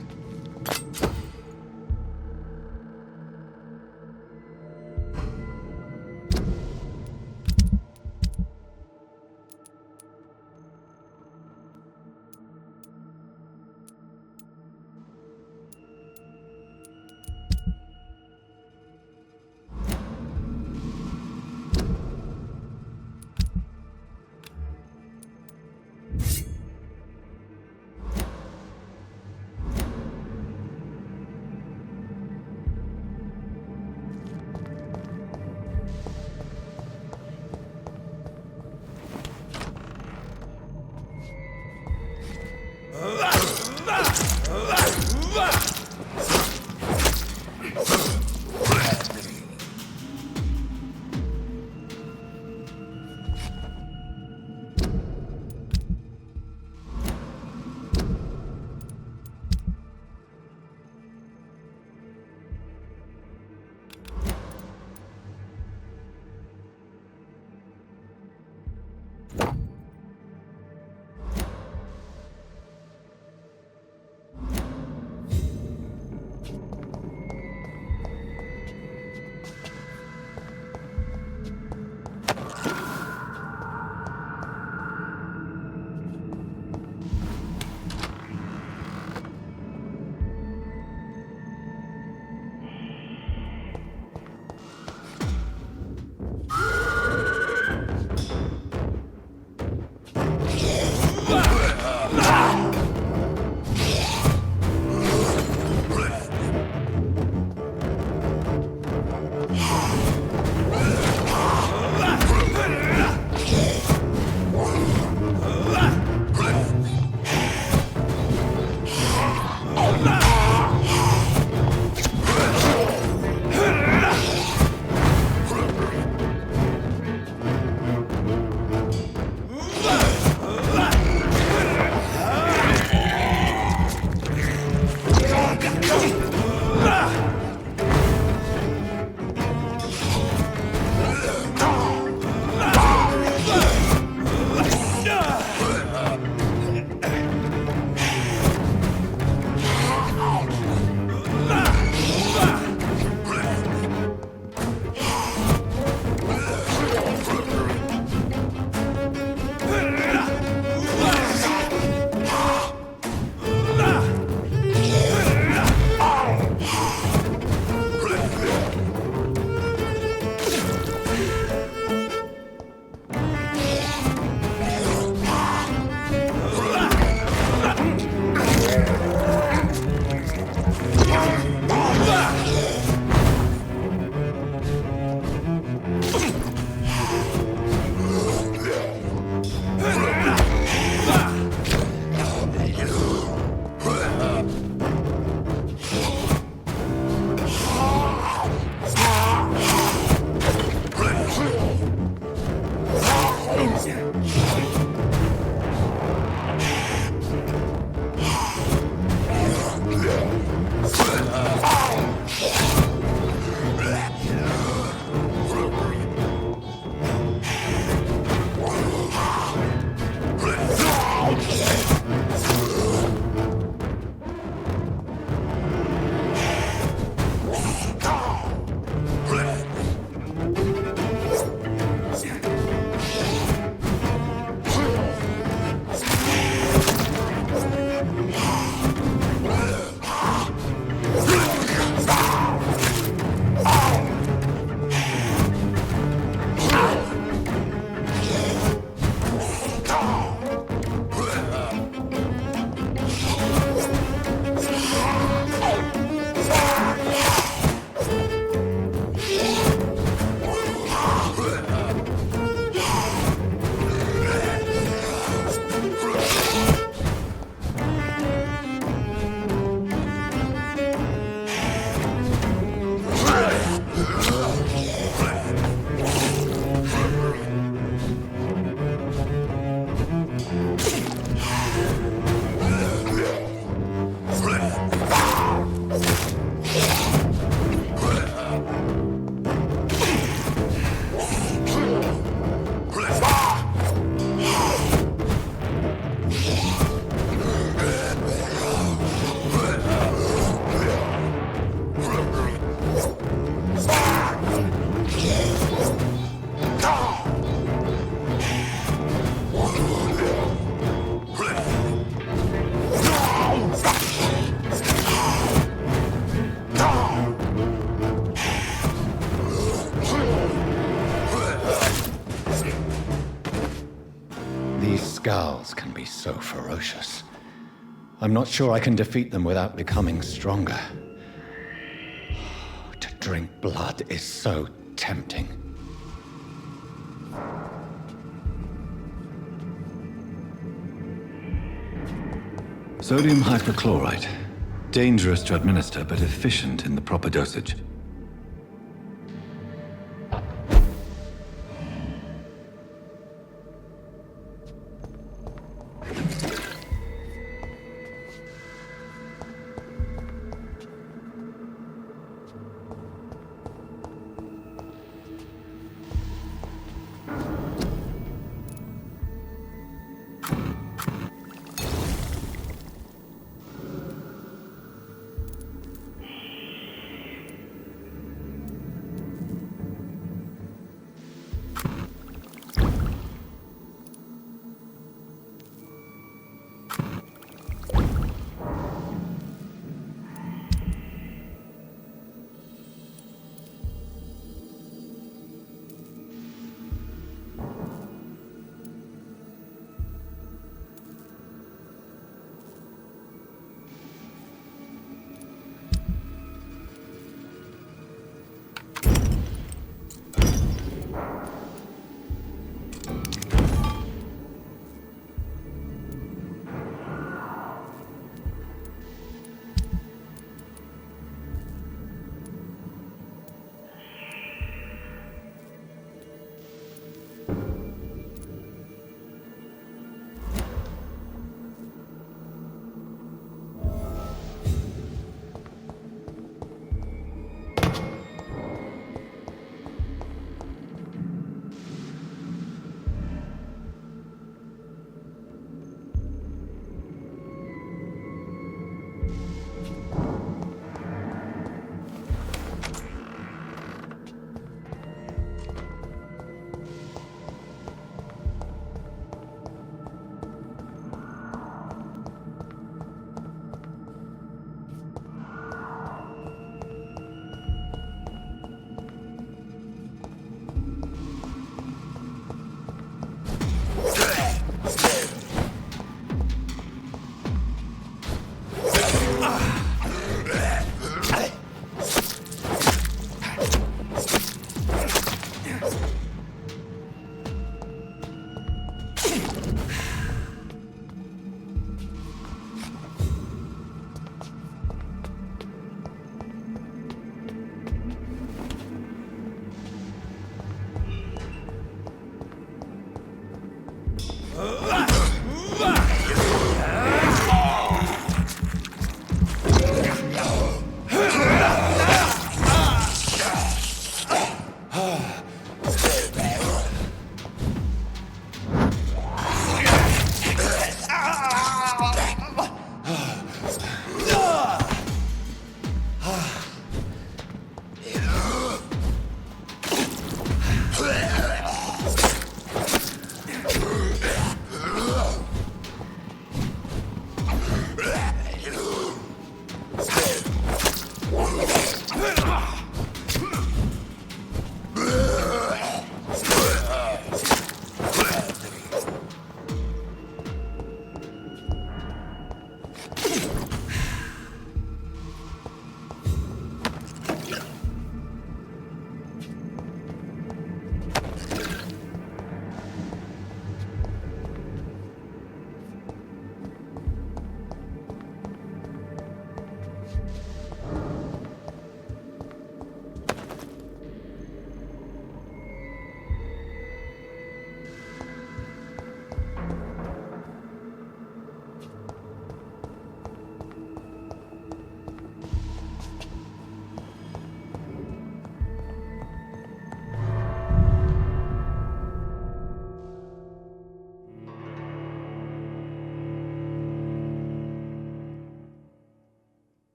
scowls can be so ferocious. I'm not sure I can defeat them without becoming stronger. To drink blood is so tempting. Sodium hypochlorite. Dangerous to administer, but efficient in the proper dosage.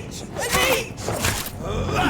each! An each!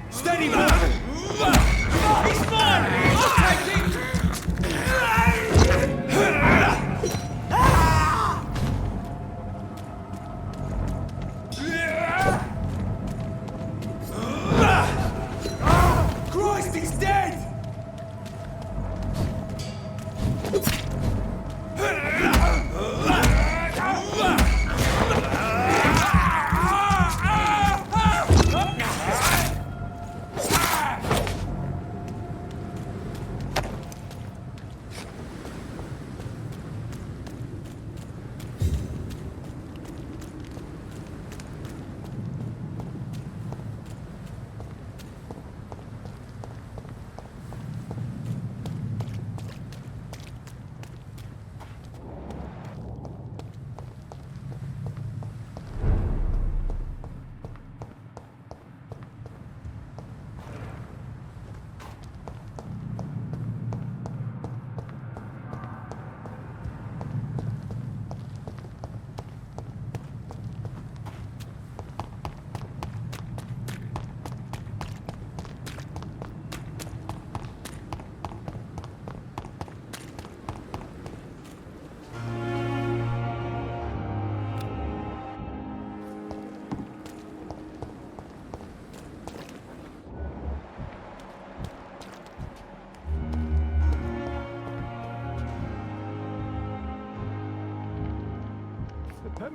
Steady, man! He's fine! I'll take him! Christ, he's dead! Ah!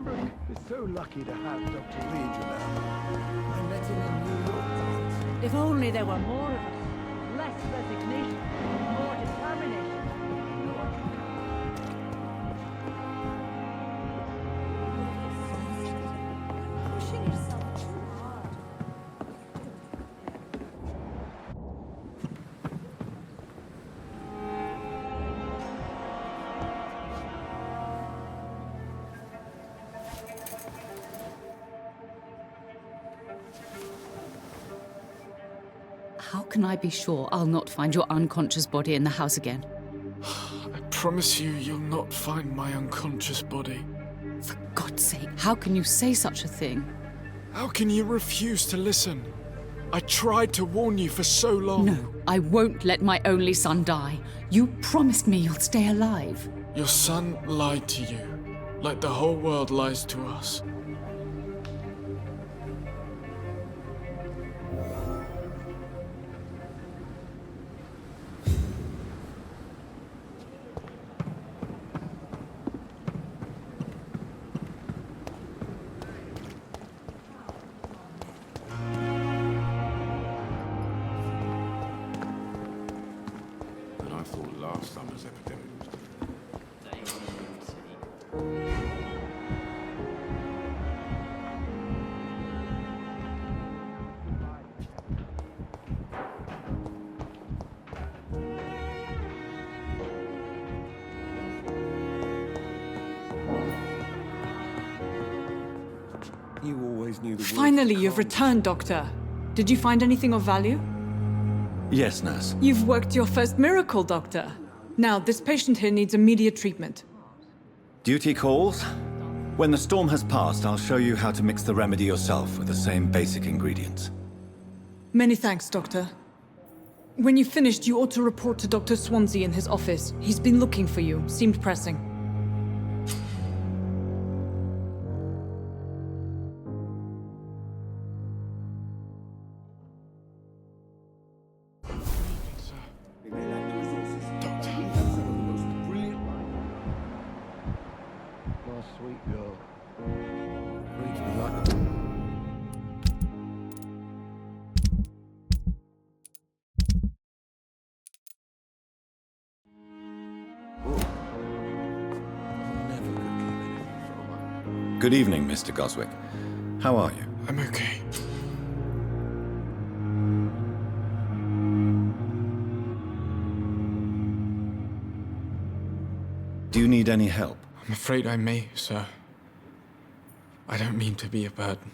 Pembroke is so lucky to have Dr. Reed, you know. I met him in New York once. If only there were more of us. Less resignation, more determination. Pushing yourself too hard. How can I be sure I'll not find your unconscious body in the house again? I promise you, you'll not find my unconscious body. For God's sake, how can you say such a thing? How can you refuse to listen? I tried to warn you for so long. No, I won't let my only son die. You promised me you'll stay alive. Your son lied to you, like the whole world lies to us. Last summer's epidemic was You always knew the Finally, you've returned, Doctor. Did you find anything of value? Yes, nurse. You've worked your first miracle, Doctor. Now, this patient here needs immediate treatment. Duty calls. When the storm has passed, I'll show you how to mix the remedy yourself with the same basic ingredients. Many thanks, Doctor. When you've finished, you ought to report to Dr. Swansea in his office. He's been looking for you. Seemed pressing. Sweet girl. Reads me like a... Good evening, Mr. Goswick. How are you? I'm okay. Do you need any help? I'm afraid I may, sir. I don't mean to be a burden.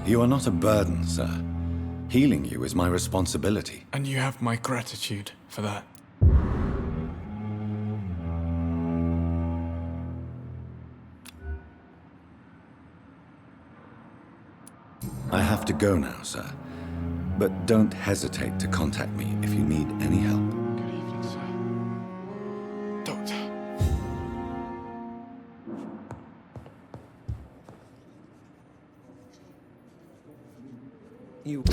You are not a burden, sir. Healing you is my responsibility. And you have my gratitude for that. I have to go now, sir. But don't hesitate to contact me if you need any help. Good evening, sir. Doctor. You...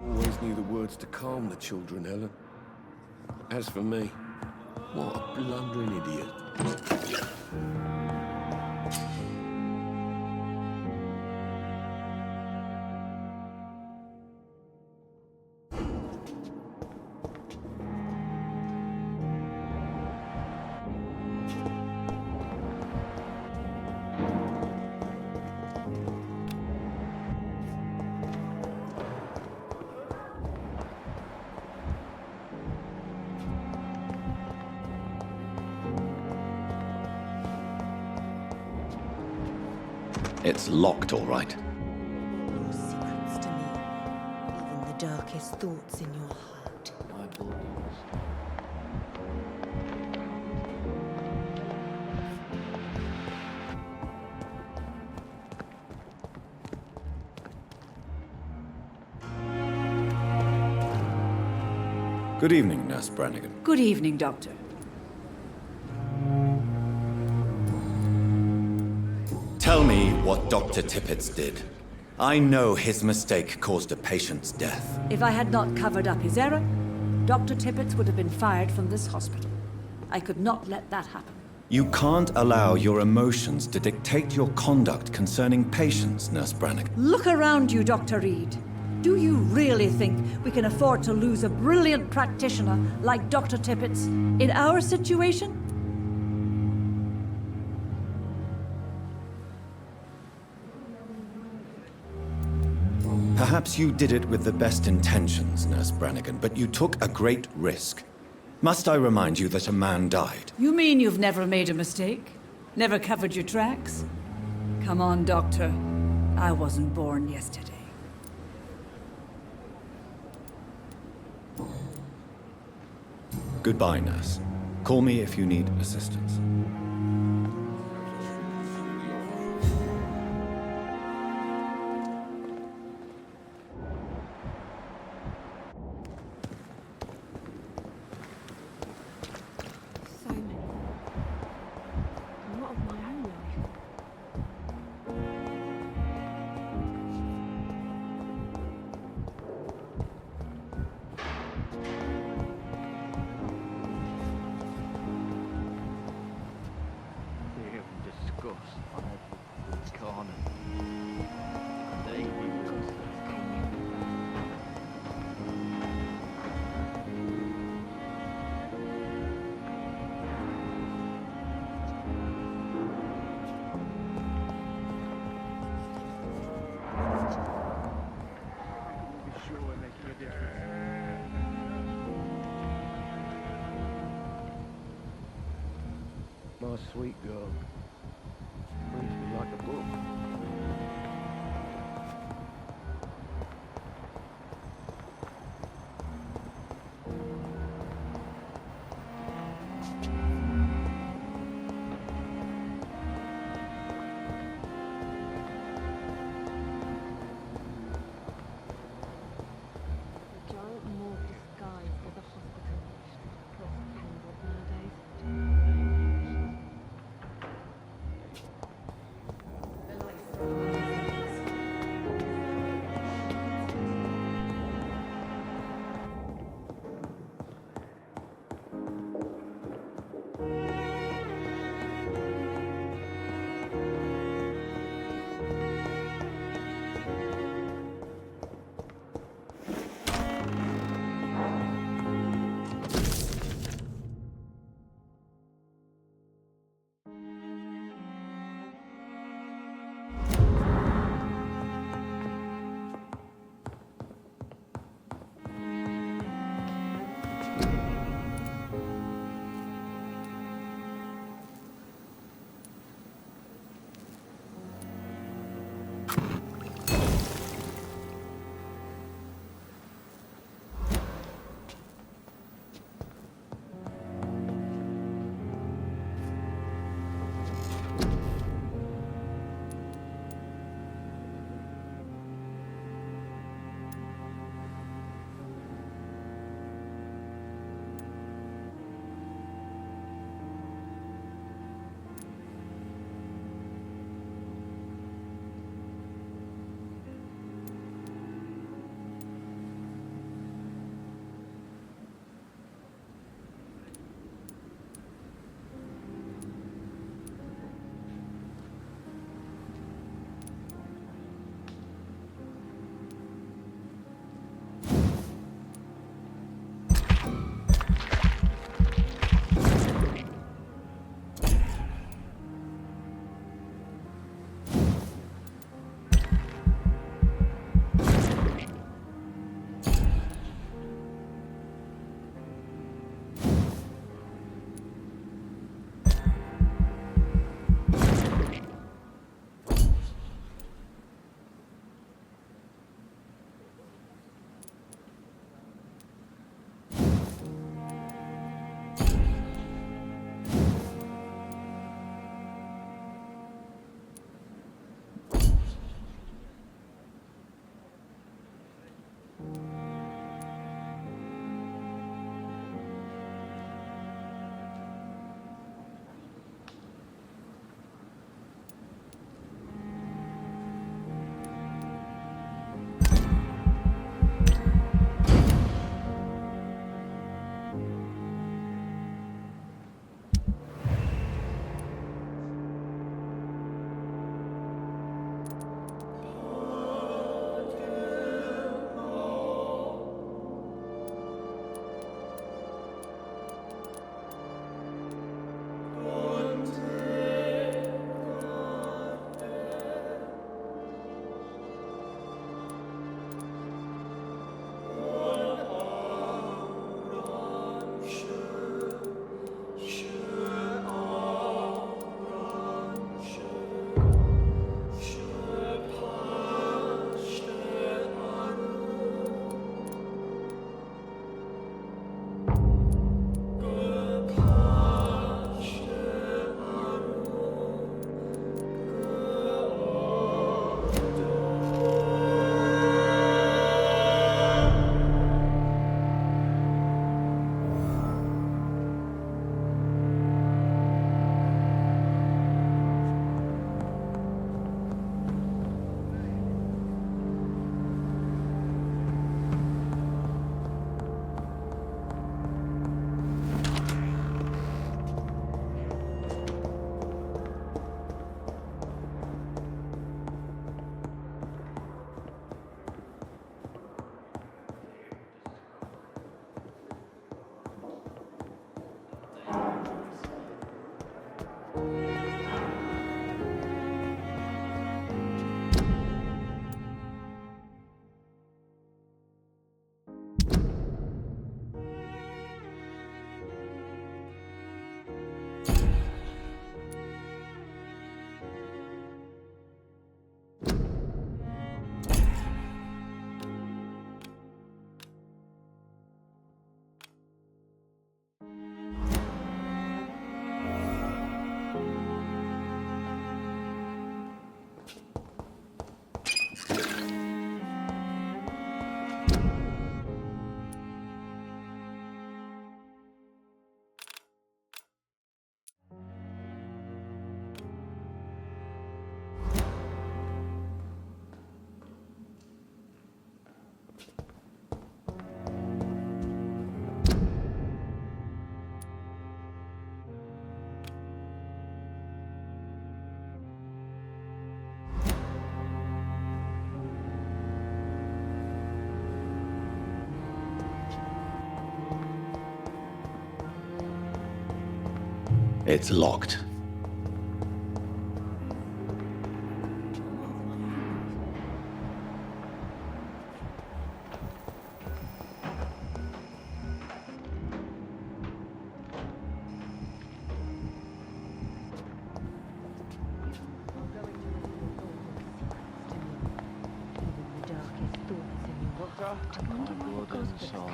Always knew the words to calm the children, Helen. As for me, what a blundering idiot. It's locked, all right. Your secrets to me, even the darkest thoughts in your heart. Good evening, Nurse Brannigan. Good evening, Doctor. Tell me what Dr. Tippets did. I know his mistake caused a patient's death. If I had not covered up his error, Dr. Tippets would have been fired from this hospital. I could not let that happen. You can't allow your emotions to dictate your conduct concerning patients, Nurse Brannigan. Look around you, Dr. Reed. Do you really think we can afford to lose a brilliant practitioner like Dr. Tippets in our situation? Perhaps you did it with the best intentions, Nurse Brannigan, but you took a great risk. Must I remind you that a man died? You mean you've never made a mistake? Never covered your tracks? Come on, Doctor. I wasn't born yesterday. Goodbye, Nurse. Call me if you need assistance. My sweet girl. Reads me like a book. It's locked.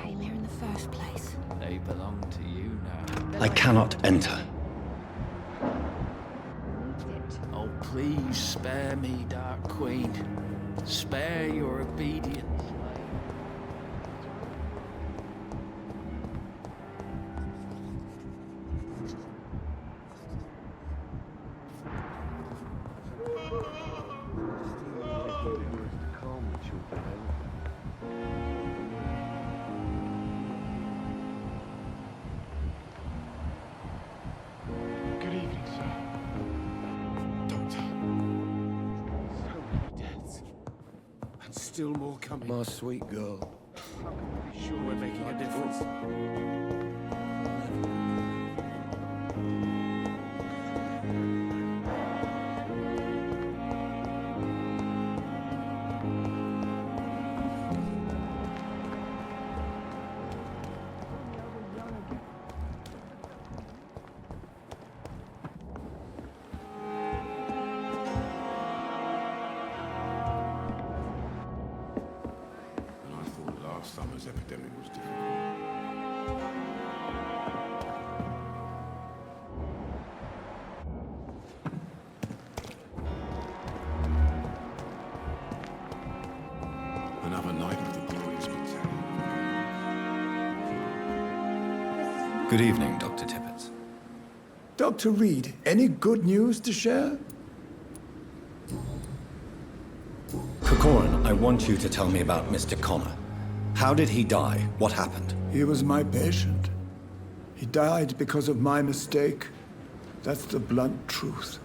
Came here in the first place. They belong to you now. I cannot enter. Oh, please spare me, Dark Queen. Spare your obedience. Good evening, sir. Doctor. So many deaths. And still more coming. My sweet girl. How can we be sure we're making a difference? And I thought last summer's epidemic was different. Another night of the glorious battalion. Good evening, Dr. Tippets. Dr. Reed, any good news to share? Corcoran, I want you to tell me about Mr. Connor. How did he die? What happened? He was my patient. He died because of my mistake. That's the blunt truth.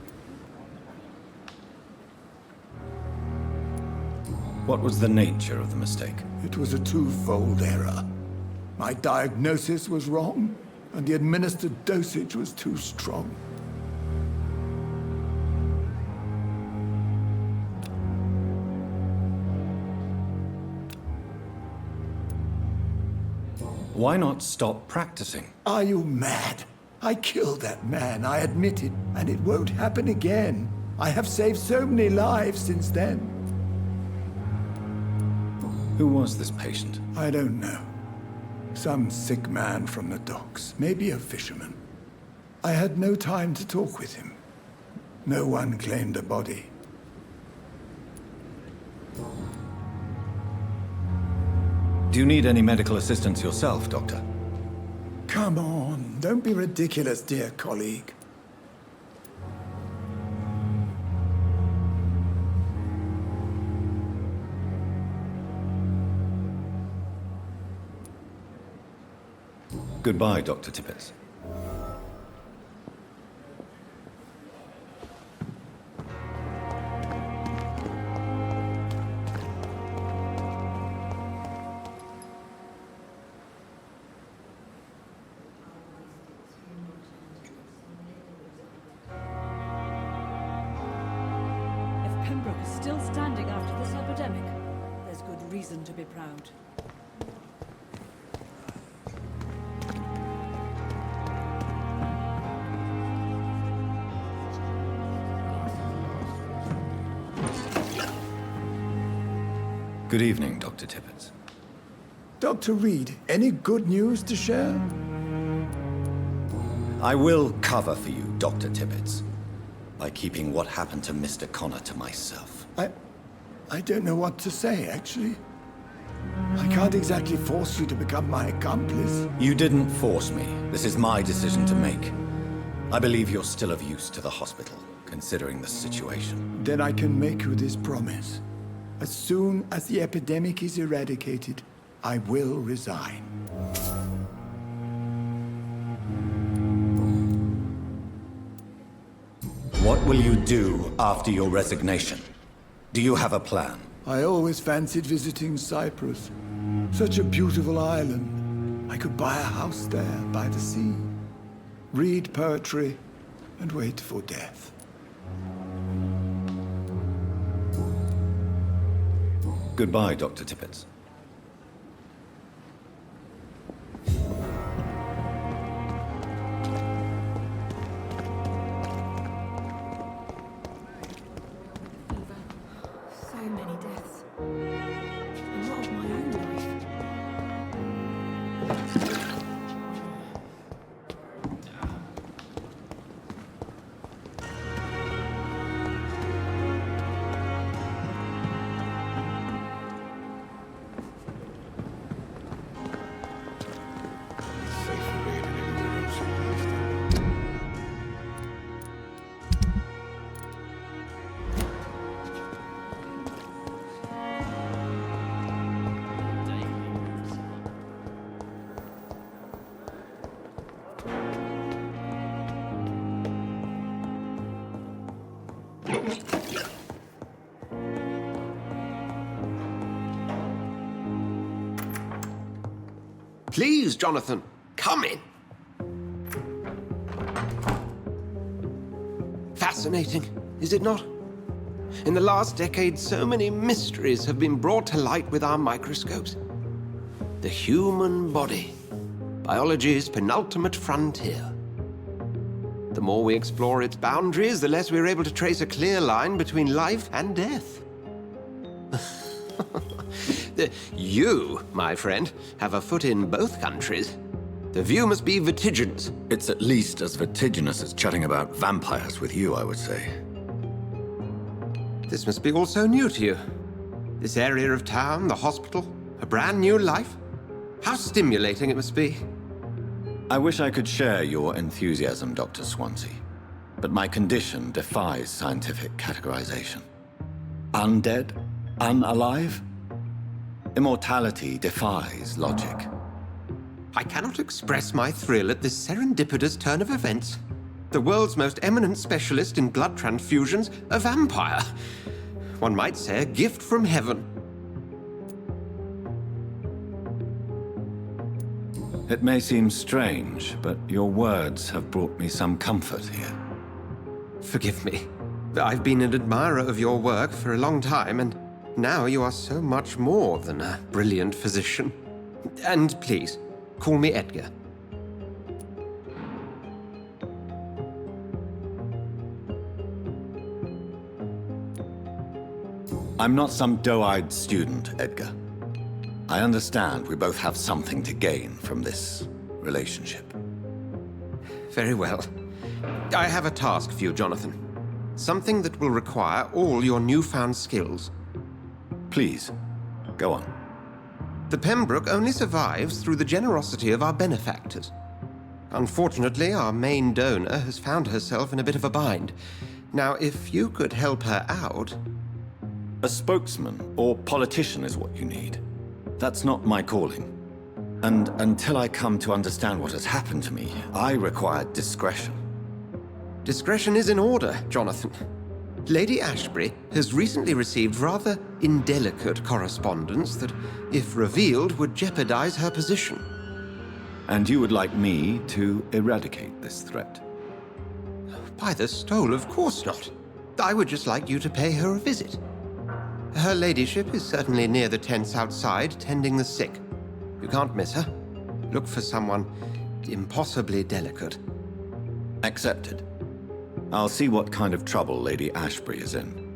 What was the nature of the mistake? It was a twofold error. My diagnosis was wrong, and the administered dosage was too strong. Why not stop practicing? Are you mad? I killed that man, I admit it, and it won't happen again. I have saved so many lives since then. Who was this patient? I don't know. Some sick man from the docks, maybe a fisherman. I had no time to talk with him. No one claimed a body. Do you need any medical assistance yourself, Doctor? Come on, don't be ridiculous, dear colleague. Goodbye, Dr. Tippets. If Pembroke is still standing after this epidemic, there's good reason to be proud. Good evening, Dr. Tippets. Dr. Reed, any good news to share? I will cover for you, Dr. Tippets, by keeping what happened to Mr. Connor to myself. I don't know what to say, actually. I can't exactly force you to become my accomplice. You didn't force me. This is my decision to make. I believe you're still of use to the hospital, considering the situation. Then I can make you this promise. As soon as the epidemic is eradicated, I will resign. What will you do after your resignation? Do you have a plan? I always fancied visiting Cyprus. Such a beautiful island. I could buy a house there by the sea. Read poetry, and wait for death. Goodbye, Dr. Tippets. So many deaths. A lot of my own life. Please, Jonathan, come in. Fascinating, is it not? In the last decade, so many mysteries have been brought to light with our microscopes. The human body, biology's penultimate frontier. The more we explore its boundaries, the less we're able to trace a clear line between life and death. You, my friend, have a foot in both countries. The view must be vertiginous. It's at least as vertiginous as chatting about vampires with you, I would say. This must be all so new to you. This area of town, the hospital, a brand new life. How stimulating it must be. I wish I could share your enthusiasm, Dr. Swansea, but my condition defies scientific categorization. Undead? Unalive? Immortality defies logic. I cannot express my thrill at this serendipitous turn of events. The world's most eminent specialist in blood transfusions, a vampire. One might say a gift from heaven. It may seem strange, but your words have brought me some comfort here. Forgive me. I've been an admirer of your work for a long time, and now you are so much more than a brilliant physician. And please, call me Edgar. I'm not some doe-eyed student, Edgar. I understand we both have something to gain from this relationship. Very well. I have a task for you, Jonathan. Something that will require all your newfound skills. Please, go on. The Pembroke only survives through the generosity of our benefactors. Unfortunately, our main donor has found herself in a bit of a bind. Now, if you could help her out... A spokesman or politician is what you need. That's not my calling. And until I come to understand what has happened to me, I require discretion. Discretion is in order, Jonathan. Lady Ashbury has recently received rather indelicate correspondence that, if revealed, would jeopardize her position. And you would like me to eradicate this threat? By the stole, of course not. I would just like you to pay her a visit. Her ladyship is certainly near the tents outside, tending the sick. You can't miss her. Look for someone impossibly delicate. Accepted. I'll see what kind of trouble Lady Ashbury is in.